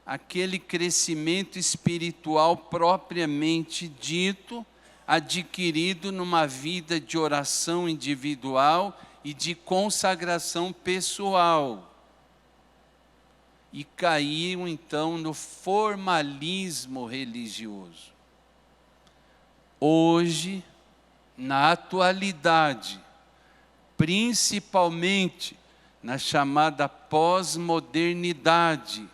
aquele crescimento espiritual propriamente dito, adquirido numa vida de oração individual e de consagração pessoal. E caíam então no formalismo religioso. Hoje, na atualidade, principalmente na chamada pós-modernidade,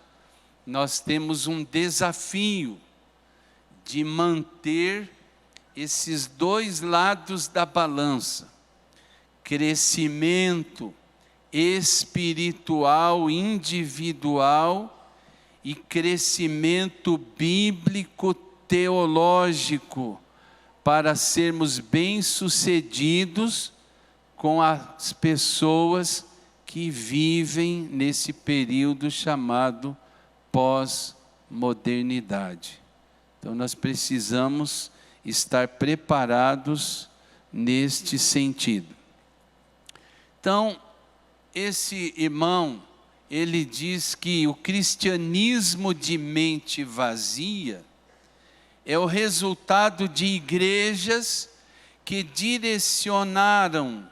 nós temos um desafio de manter esses dois lados da balança, crescimento espiritual, individual e crescimento bíblico, teológico, para sermos bem-sucedidos com as pessoas que vivem nesse período chamado pós-modernidade. Então, nós precisamos estar preparados neste sentido. Então, esse irmão, ele diz que o cristianismo de mente vazia é o resultado de igrejas que direcionaram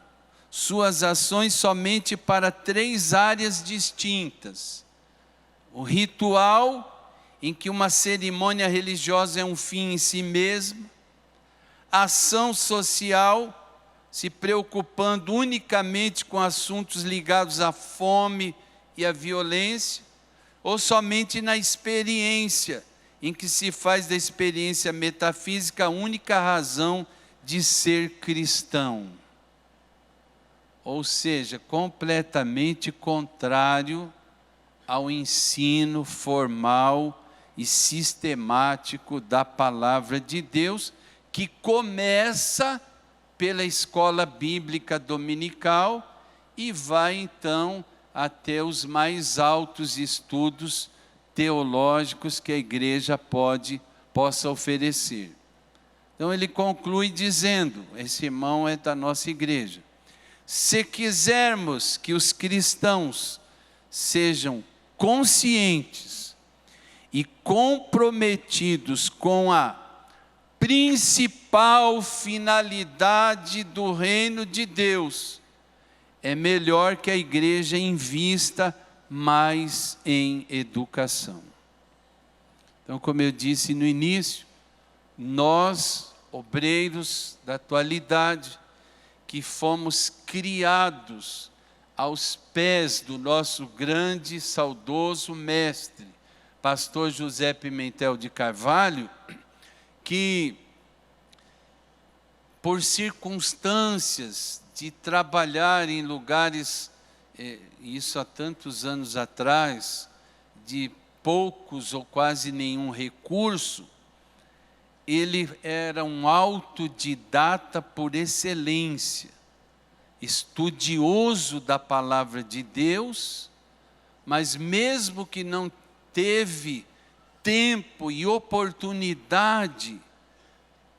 suas ações somente para 3 áreas distintas. O ritual, em que uma cerimônia religiosa é um fim em si mesmo. A ação social, se preocupando unicamente com assuntos ligados à fome e à violência, ou somente na experiência, em que se faz da experiência metafísica a única razão de ser cristão. Ou seja, completamente contrário ao ensino formal e sistemático da palavra de Deus, que começa pela escola bíblica dominical e vai então até os mais altos estudos teológicos que a igreja possa oferecer. Então ele conclui dizendo, esse irmão é da nossa igreja: se quisermos que os cristãos sejam conscientes e comprometidos com a principal finalidade do reino de Deus, é melhor que a igreja invista mais em educação. Então, como eu disse no início, nós, obreiros da atualidade, que fomos criados aos pés do nosso grande, saudoso mestre, pastor José Pimentel de Carvalho, que por circunstâncias de trabalhar em lugares, isso há tantos anos atrás, de poucos ou quase nenhum recurso, ele era um autodidata por excelência, estudioso da palavra de Deus, mas mesmo que não teve tempo e oportunidade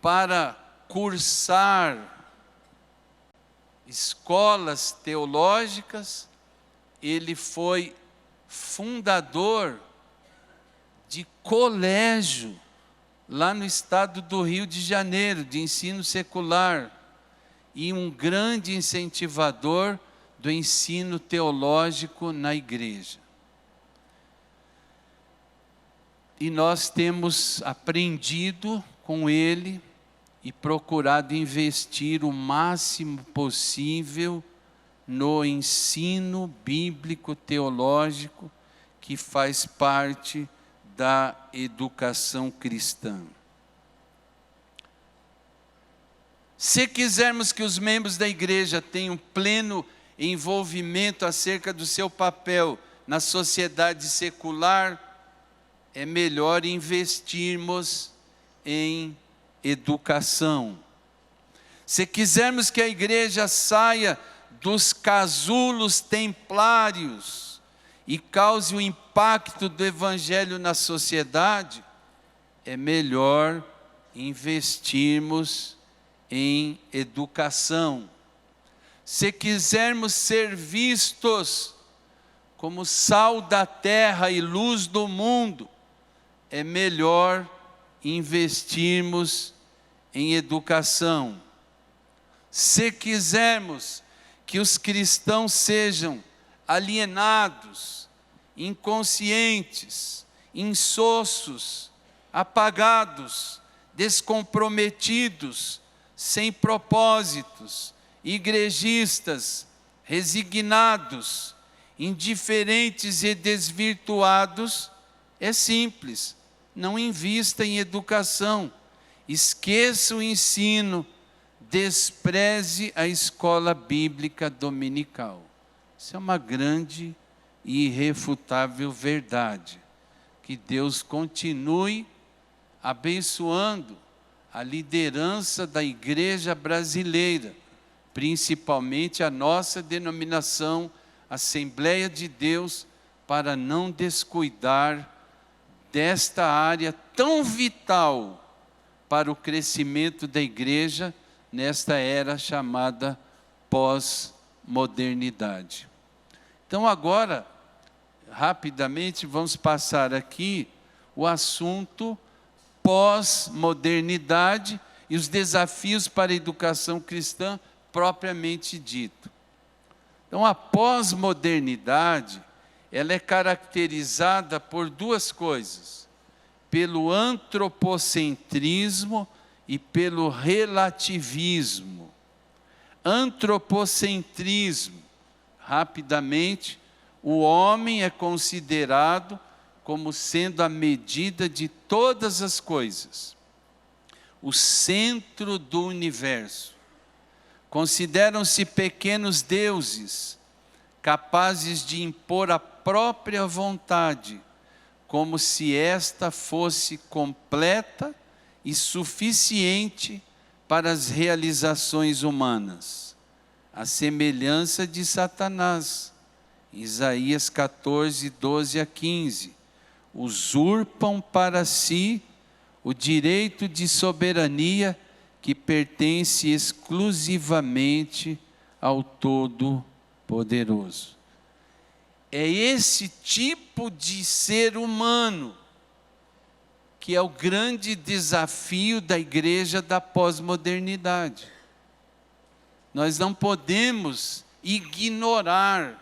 para cursar escolas teológicas, ele foi fundador de colégio lá no estado do Rio de Janeiro, de ensino secular, e um grande incentivador do ensino teológico na igreja. E nós temos aprendido com ele e procurado investir o máximo possível no ensino bíblico teológico que faz parte da educação cristã. Se quisermos que os membros da igreja tenham pleno envolvimento acerca do seu papel na sociedade secular, é melhor investirmos em educação. Se quisermos que a igreja saia dos casulos templários e cause o impacto do evangelho na sociedade, é melhor investirmos em educação. Se quisermos ser vistos como sal da terra e luz do mundo, é melhor investirmos em educação. Se quisermos que os cristãos sejam alienados, inconscientes, insossos, apagados, descomprometidos, sem propósitos, igrejistas, resignados, indiferentes e desvirtuados, é simples: não invista em educação, esqueça o ensino, despreze a escola bíblica dominical. Isso é uma grande e irrefutável verdade. Que Deus continue abençoando a liderança da igreja brasileira, principalmente a nossa denominação, Assembleia de Deus, para não descuidar desta área tão vital para o crescimento da igreja nesta era chamada pós-modernidade. Então agora, rapidamente, vamos passar aqui o assunto pós-modernidade e os desafios para a educação cristã propriamente dito. Então a pós-modernidade, ela é caracterizada por duas coisas: pelo antropocentrismo e pelo relativismo. Antropocentrismo, rapidamente, o homem é considerado como sendo a medida de todas as coisas, o centro do universo. Consideram-se pequenos deuses, capazes de impor a própria vontade, como se esta fosse completa e suficiente para as realizações humanas. A semelhança de Satanás, Isaías 14, 12 a 15. Usurpam para si o direito de soberania que pertence exclusivamente ao Todo-Poderoso. É esse tipo de ser humano que é o grande desafio da igreja da pós-modernidade. Nós não podemos ignorar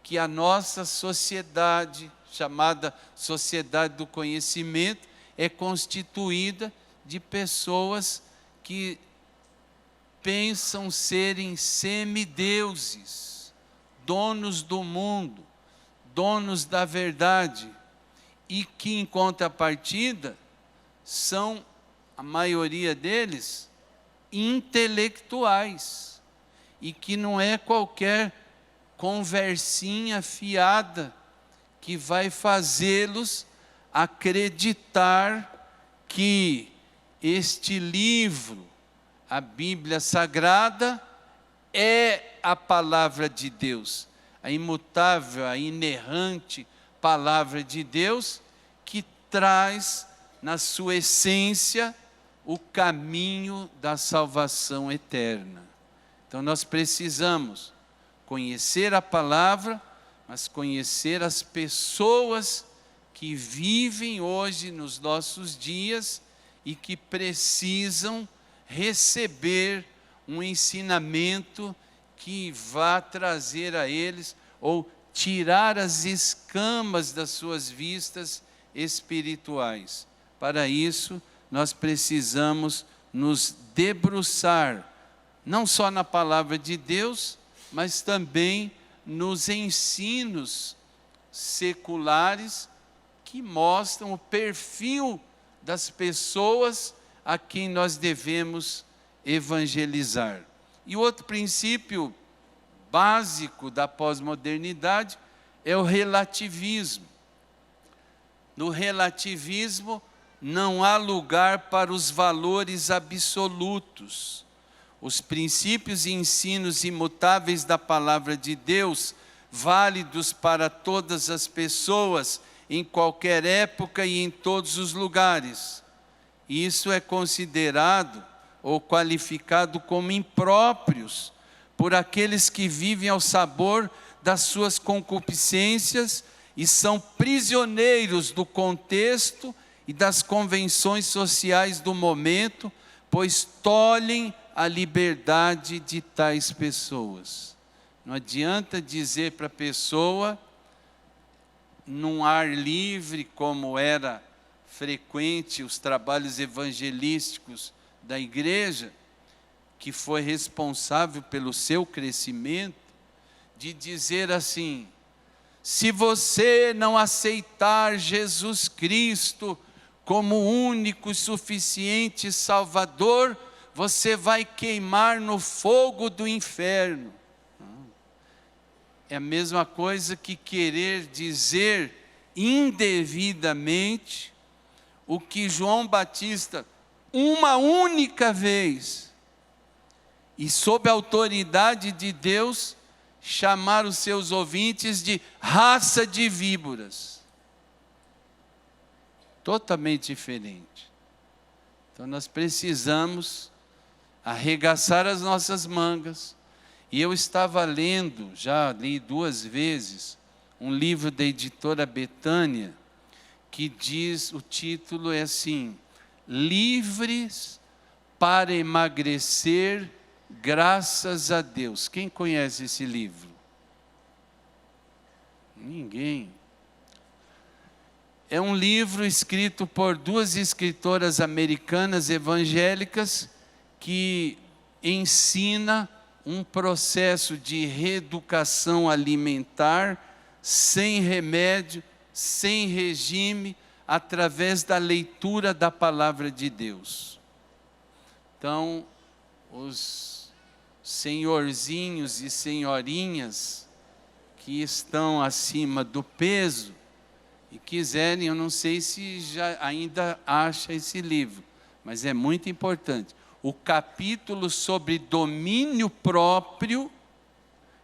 que a nossa sociedade, chamada sociedade do conhecimento, é constituída de pessoas que pensam serem semideuses, donos do mundo, donos da verdade, e que em contrapartida são, a maioria deles, intelectuais, e que não é qualquer conversinha fiada que vai fazê-los acreditar que este livro, a Bíblia Sagrada, é a palavra de Deus, a imutável, a inerrante palavra de Deus, que traz na sua essência o caminho da salvação eterna. Então nós precisamos conhecer a palavra, mas conhecer as pessoas que vivem hoje nos nossos dias e que precisam receber um ensinamento que vá trazer a eles, ou tirar as escamas das suas vistas espirituais. Para isso, nós precisamos nos debruçar, não só na palavra de Deus, mas também nos ensinos seculares que mostram o perfil das pessoas a quem nós devemos evangelizar. E outro princípio básico da pós-modernidade é o relativismo. No relativismo não há lugar para os valores absolutos. Os princípios e ensinos imutáveis da palavra de Deus, válidos para todas as pessoas, em qualquer época e em todos os lugares. Isso é considerado ou qualificado como impróprios por aqueles que vivem ao sabor das suas concupiscências e são prisioneiros do contexto e das convenções sociais do momento, pois tolhem a liberdade de tais pessoas. Não adianta dizer para a pessoa, num ar livre, como era frequente os trabalhos evangelísticos da igreja, que foi responsável pelo seu crescimento, de dizer assim: se você não aceitar Jesus Cristo como único e suficiente Salvador, você vai queimar no fogo do inferno. É a mesma coisa que querer dizer indevidamente o que João Batista, uma única vez, e sob a autoridade de Deus, chamar os seus ouvintes de raça de víboras. Totalmente diferente. Então nós precisamos arregaçar as nossas mangas. E eu estava lendo, já li 2 vezes, um livro da editora Betânia, que diz, o título é assim: Livres para emagrecer, graças a Deus. Quem conhece esse livro? Ninguém. É um livro escrito por 2 escritoras americanas evangélicas que ensina um processo de reeducação alimentar sem remédio, sem regime, através da leitura da palavra de Deus. Então, os senhorzinhos e senhorinhas que estão acima do peso e quiserem, eu não sei se já ainda acha esse livro, mas é muito importante. O capítulo sobre domínio próprio,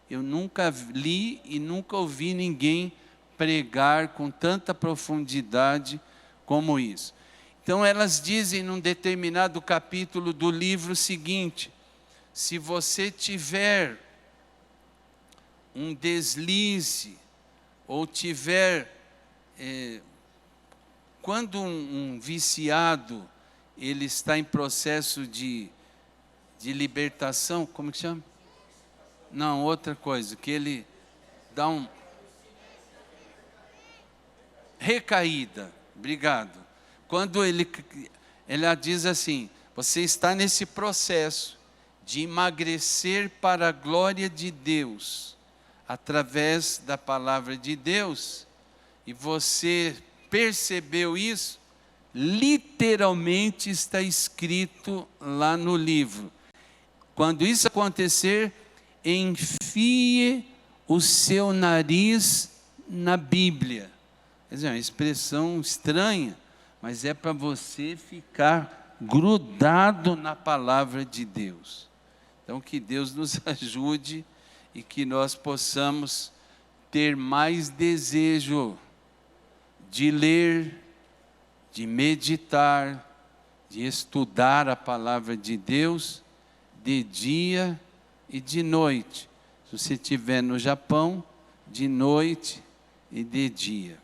eu nunca li e nunca ouvi ninguém pregar com tanta profundidade como isso. Então elas dizem num determinado capítulo do livro o seguinte: se você tiver um deslize, ou tiver, quando um viciado, ele está em processo de libertação, como que chama? Não, outra coisa, que ele dá recaída, obrigado. Quando ela diz assim, você está nesse processo de emagrecer para a glória de Deus, através da palavra de Deus, e você percebeu isso, literalmente está escrito lá no livro. Quando isso acontecer, enfie o seu nariz na Bíblia. Quer dizer, é uma expressão estranha, mas é para você ficar grudado na palavra de Deus. Então, que Deus nos ajude e que nós possamos ter mais desejo de ler, de meditar, de estudar a palavra de Deus, de dia e de noite. Se você estiver no Japão, de noite e de dia.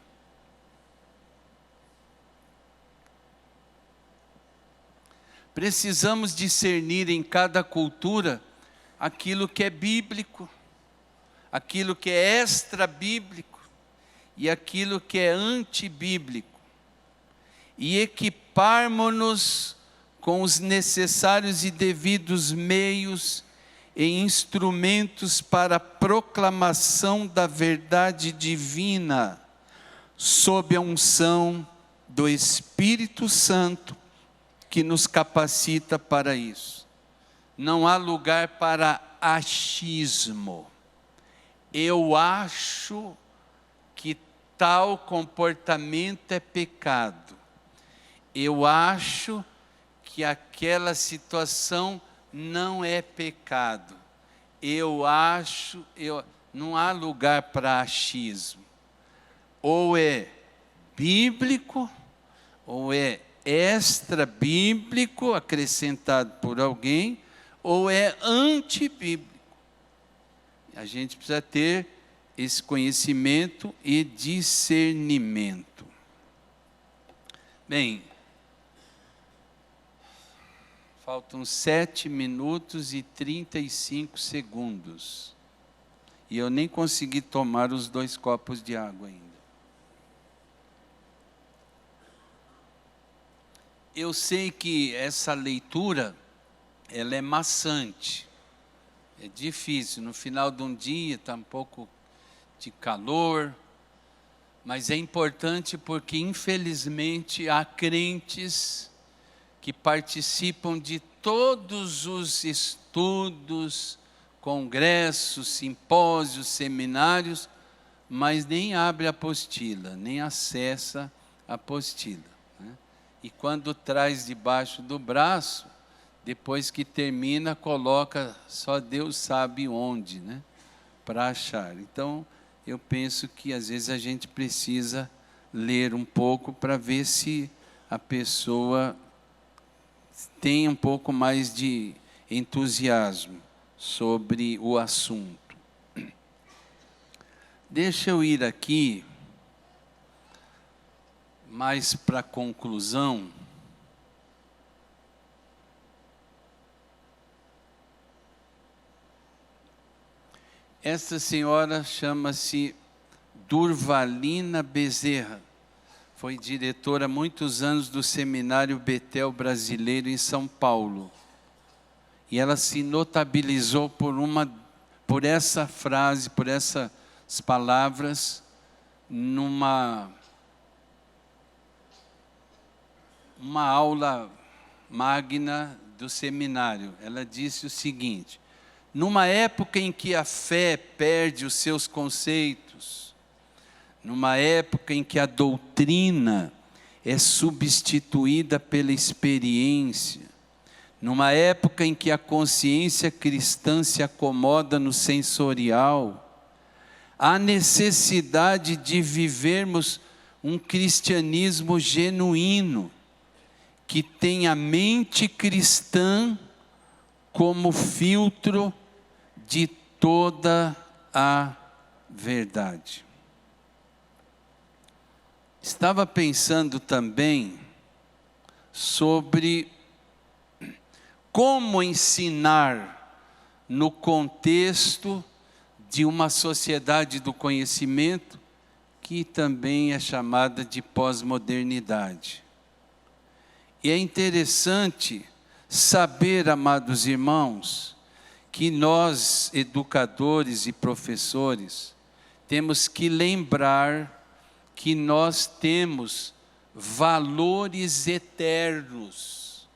Precisamos discernir em cada cultura aquilo que é bíblico, aquilo que é extra-bíblico e aquilo que é antibíblico, e equiparmos-nos com os necessários e devidos meios e instrumentos para a proclamação da verdade divina, sob a unção do Espírito Santo, que nos capacita para isso. Não há lugar para achismo. Eu acho que tal comportamento é pecado. Eu acho que aquela situação não é pecado. Não há lugar para achismo. Ou é bíblico, ou é extra-bíblico, acrescentado por alguém, ou é antibíblico. A gente precisa ter esse conhecimento e discernimento. Bem, faltam 7 minutos e 35 segundos. E eu nem consegui tomar os 2 copos de água ainda. Eu sei que essa leitura, ela é maçante, é difícil. No final de um dia está um pouco de calor, mas é importante porque, infelizmente, há crentes que participam de todos os estudos, congressos, simpósios, seminários, mas nem abre a apostila, nem acessa a apostila. E quando traz debaixo do braço, depois que termina, coloca, só Deus sabe onde, para achar. Então, eu penso que às vezes a gente precisa ler um pouco para ver se a pessoa tem um pouco mais de entusiasmo sobre o assunto. Deixa eu ir aqui mais para a conclusão. Essa senhora chama-se Durvalina Bezerra. Foi diretora há muitos anos do Seminário Betel Brasileiro em São Paulo. E ela se notabilizou por essa frase, por essas palavras, numa uma aula magna do seminário. Ela disse o seguinte: numa época em que a fé perde os seus conceitos, numa época em que a doutrina é substituída pela experiência, numa época em que a consciência cristã se acomoda no sensorial, há necessidade de vivermos um cristianismo genuíno, que tem a mente cristã como filtro de toda a verdade. Estava pensando também sobre como ensinar no contexto de uma sociedade do conhecimento, que também é chamada de pós-modernidade. E é interessante saber, amados irmãos, que nós, educadores e professores, temos que lembrar que nós temos valores eternos,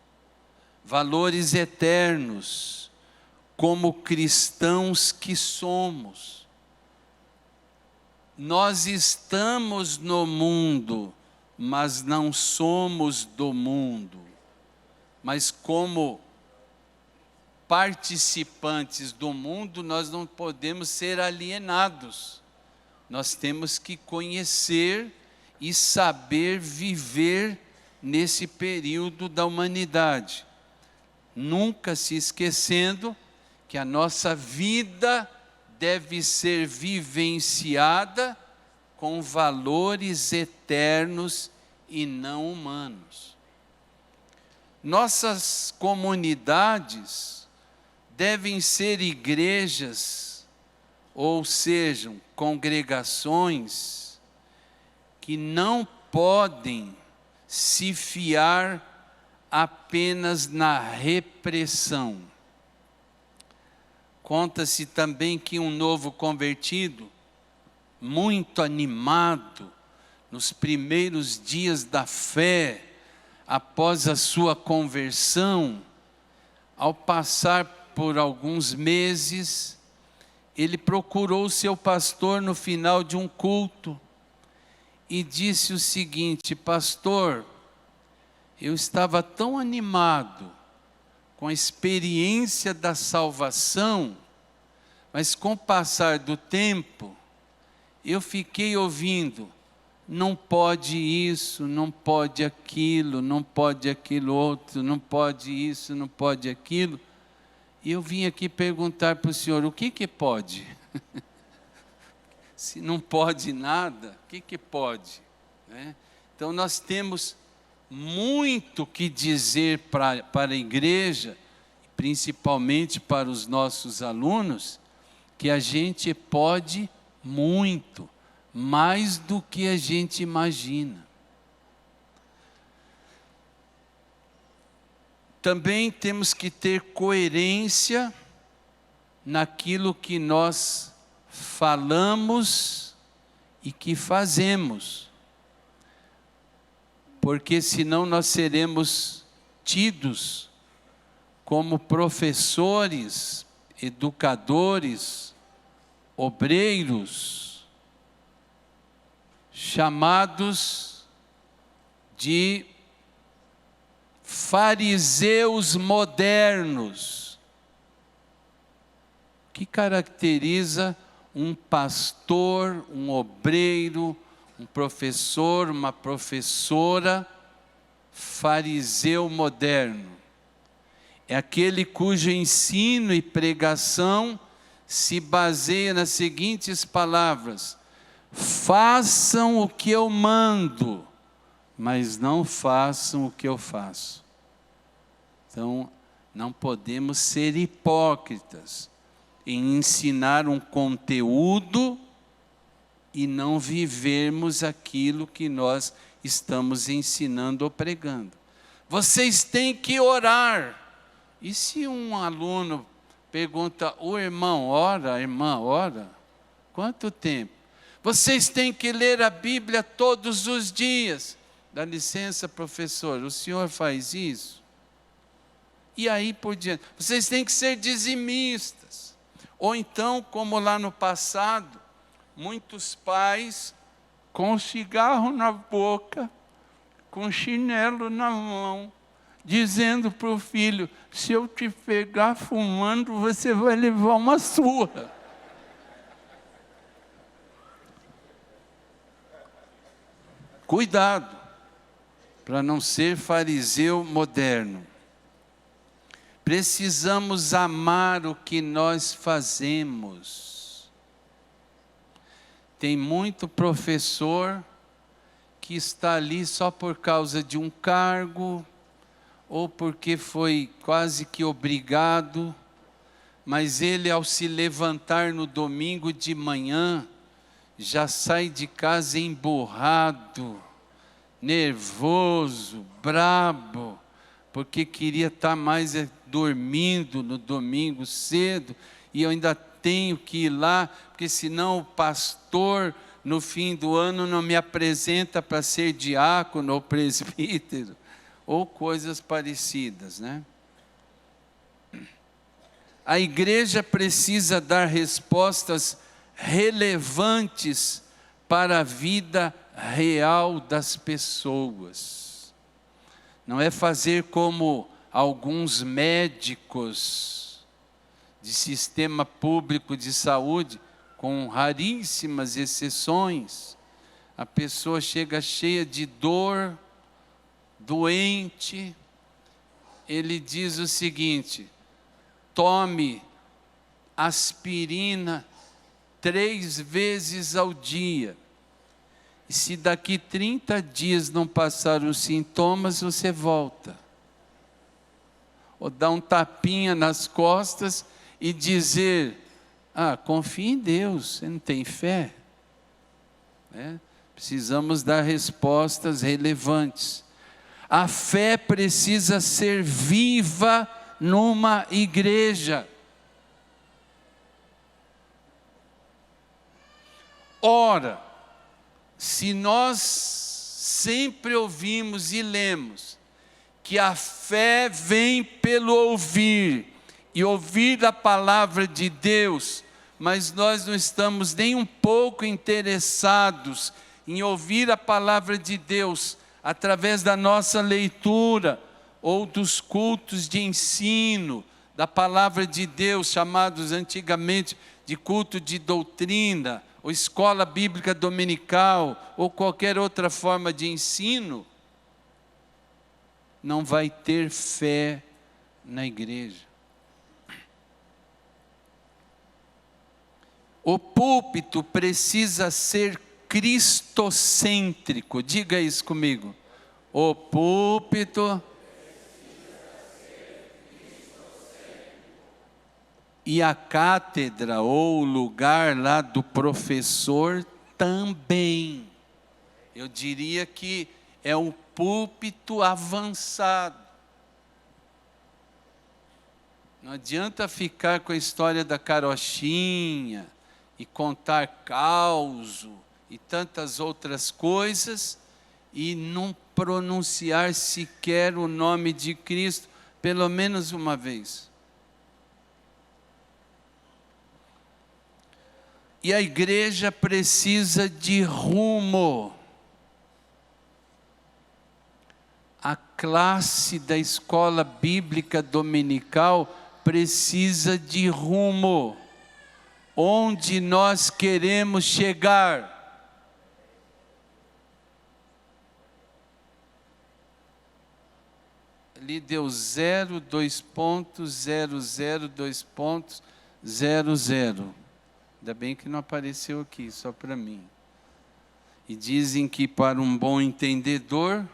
como cristãos que somos. Nós estamos no mundo, mas não somos do mundo. Mas como participantes do mundo, nós não podemos ser alienados. Nós temos que conhecer e saber viver nesse período da humanidade. Nunca se esquecendo que a nossa vida deve ser vivenciada com valores eternos e não humanos. Nossas comunidades devem ser igrejas, ou sejam congregações, que não podem se fiar apenas na repressão. Conta-se também que um novo convertido, muito animado, nos primeiros dias da fé, após a sua conversão, ao passar por alguns meses, ele procurou o seu pastor no final de um culto e disse o seguinte: pastor, eu estava tão animado com a experiência da salvação, mas com o passar do tempo, eu fiquei ouvindo, não pode isso, não pode aquilo, não pode aquilo outro, não pode isso, não pode aquilo. E eu vim aqui perguntar para o senhor, o que pode? Se não pode nada, o que pode? Né? Então nós temos muito que dizer para a igreja, principalmente para os nossos alunos, que a gente pode muito, mais do que a gente imagina. Também temos que ter coerência naquilo que nós falamos e que fazemos, porque senão nós seremos tidos como professores, educadores, obreiros, chamados de fariseus modernos, que caracteriza um pastor, um obreiro, um professor, uma professora, fariseu moderno. É aquele cujo ensino e pregação se baseia nas seguintes palavras: façam o que eu mando, mas não façam o que eu faço. Então, não podemos ser hipócritas em ensinar um conteúdo e não vivermos aquilo que nós estamos ensinando ou pregando. Vocês têm que orar. E se um aluno pergunta, o irmão ora, a irmã ora? Quanto tempo? Vocês têm que ler a Bíblia todos os dias. Dá licença, professor, o senhor faz isso? E aí por diante. Vocês têm que ser dizimistas. Ou então, como lá no passado, muitos pais com cigarro na boca, com chinelo na mão, dizendo para o filho: se eu te pegar fumando, você vai levar uma surra. Cuidado, para não ser fariseu moderno. Precisamos amar o que nós fazemos. Tem muito professor que está ali só por causa de um cargo, ou porque foi quase que obrigado, mas ele, ao se levantar no domingo de manhã, já sai de casa emburrado, nervoso, brabo, porque queria estar mais dormindo no domingo cedo, e eu ainda tenho que ir lá, porque senão o pastor, no fim do ano, não me apresenta para ser diácono ou presbítero, ou coisas parecidas, né? A igreja precisa dar respostas relevantes para a vida real das pessoas. Não é fazer como alguns médicos de sistema público de saúde, com raríssimas exceções, a pessoa chega cheia de dor, doente, ele diz o seguinte: tome aspirina 3 vezes ao dia. E se daqui 30 dias não passar os sintomas, você volta. Ou dá um tapinha nas costas e dizer: confie em Deus, você não tem fé? Precisamos dar respostas relevantes. A fé precisa ser viva numa igreja. Ora, se nós sempre ouvimos e lemos que a fé vem pelo ouvir, e ouvir a palavra de Deus, mas nós não estamos nem um pouco interessados em ouvir a palavra de Deus através da nossa leitura, ou dos cultos de ensino da palavra de Deus, chamados antigamente de culto de doutrina, ou escola bíblica dominical, ou qualquer outra forma de ensino, não vai ter fé na igreja. O púlpito precisa ser cristocêntrico. Diga isso comigo. O púlpito e a cátedra ou o lugar lá do professor também. Eu diria que é um púlpito avançado. Não adianta ficar com a história da carochinha e contar causo e tantas outras coisas e não pronunciar sequer o nome de Cristo pelo menos uma vez. E a igreja precisa de rumo. A classe da escola bíblica dominical precisa de rumo. Onde nós queremos chegar? Ali deu 0, 2 pontos, 0, 0, 2 pontos, 0, 0. Ainda bem que não apareceu aqui, só para mim. E dizem que para um bom entendedor,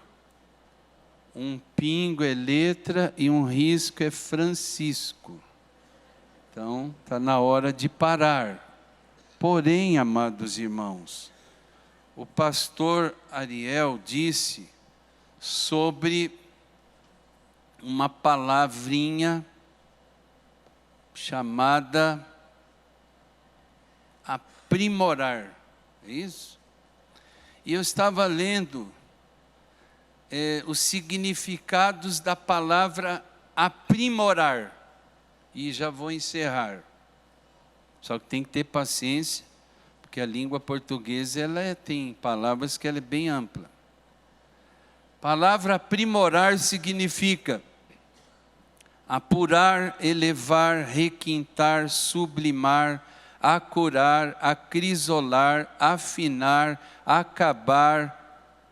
um pingo é letra e um risco é Francisco. Então, está na hora de parar. Porém, amados irmãos, o pastor Ariel disse sobre uma palavrinha chamada aprimorar. É isso? E eu estava lendo os significados da palavra aprimorar. E já vou encerrar. Só que tem que ter paciência, porque a língua portuguesa tem palavras que ela é bem ampla. Palavra aprimorar significa apurar, elevar, requintar, sublimar, acurar, acrisolar, afinar, acabar,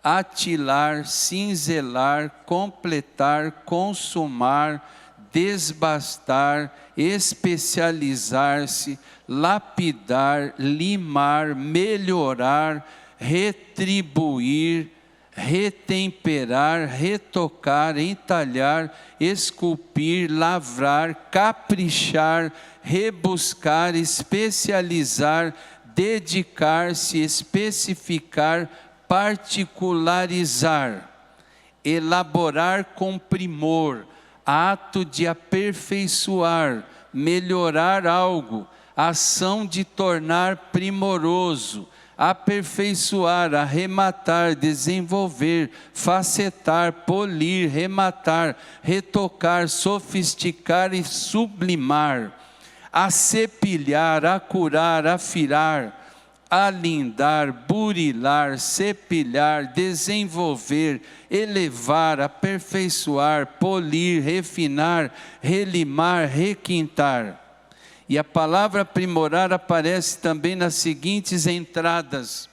atilar, cinzelar, completar, consumar, desbastar, especializar-se, lapidar, limar, melhorar, retribuir, retemperar, retocar, entalhar, esculpir, lavrar, caprichar, rebuscar, especializar, dedicar-se, especificar, particularizar, elaborar com primor, ato de aperfeiçoar, melhorar algo, ação de tornar primoroso, aperfeiçoar, arrematar, desenvolver, facetar, polir, rematar, retocar, sofisticar e sublimar, acepilhar, acurar, afirar, alindar, burilar, cepilhar, desenvolver, elevar, aperfeiçoar, polir, refinar, relimar, requintar. E a palavra aprimorar aparece também nas seguintes entradas: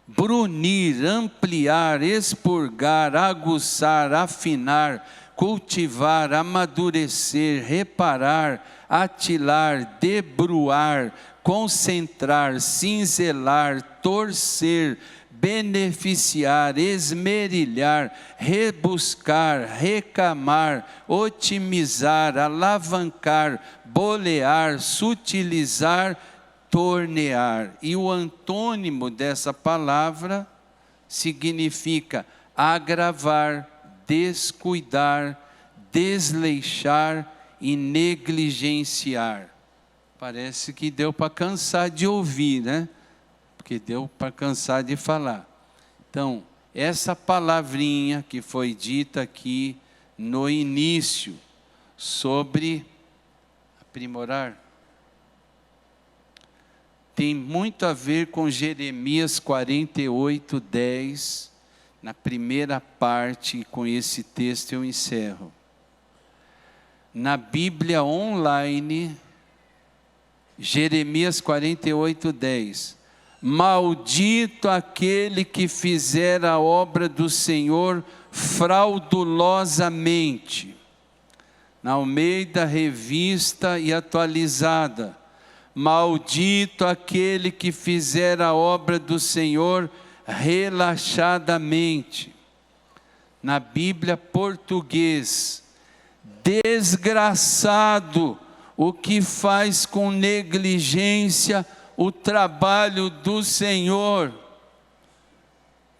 brunir, ampliar, expurgar, aguçar, afinar, cultivar, amadurecer, reparar, atilar, debruar, concentrar, cinzelar, torcer, beneficiar, esmerilhar, rebuscar, recamar, otimizar, alavancar, bolear, sutilizar, tornear. E o antônimo dessa palavra significa agravar, descuidar, desleixar e negligenciar. Parece que deu para cansar de ouvir, né? Porque deu para cansar de falar. Então, essa palavrinha que foi dita aqui no início, sobre aprimorar, tem muito a ver com Jeremias 48, 10, na primeira parte, e com esse texto eu encerro. Na Bíblia online, Jeremias 48, 10. Maldito aquele que fizer a obra do Senhor fraudulosamente. Na Almeida Revista e Atualizada. Maldito aquele que fizer a obra do Senhor relaxadamente. Na Bíblia Português. Desgraçado o que faz com negligência o trabalho do Senhor.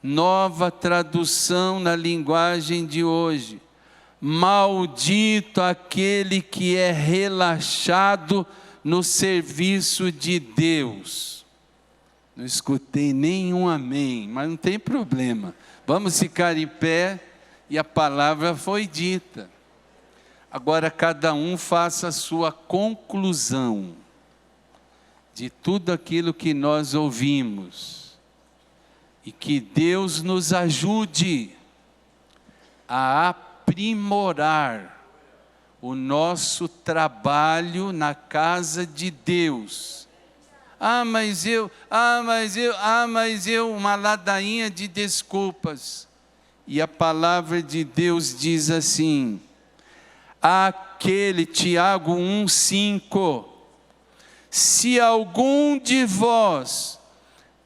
Nova tradução na linguagem de hoje. Maldito aquele que é relaxado no serviço de Deus. Não escutei nenhum amém, mas não tem problema. Vamos ficar em pé e a palavra foi dita. Agora cada um faça a sua conclusão de tudo aquilo que nós ouvimos. E que Deus nos ajude a aprimorar o nosso trabalho na casa de Deus. Mas eu, uma ladainha de desculpas. E a palavra de Deus diz assim, Tiago 1:5, se algum de vós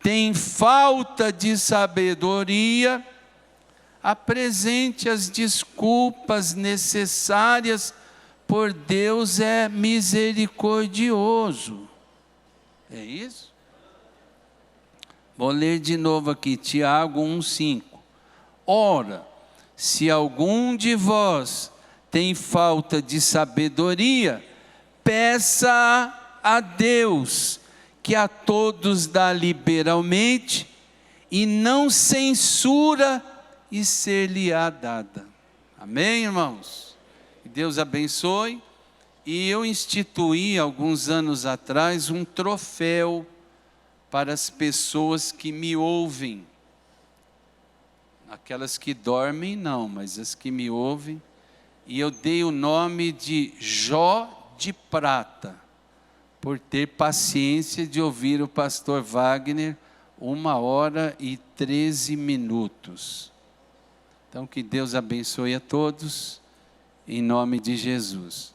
tem falta de sabedoria, apresente as desculpas necessárias, por Deus é misericordioso. É isso? Vou ler de novo aqui, Tiago 1:5. Ora, se algum de vós tem falta de sabedoria, peça a Deus, que a todos dá liberalmente, e não censura e ser-lhe-á dada. Amém, irmãos? Que Deus abençoe. E eu instituí, alguns anos atrás, um troféu para as pessoas que me ouvem. Aquelas que dormem, não, mas as que me ouvem. E eu dei o nome de Jó de Prata, por ter paciência de ouvir o pastor Wagner 1h13. Então, que Deus abençoe a todos, em nome de Jesus.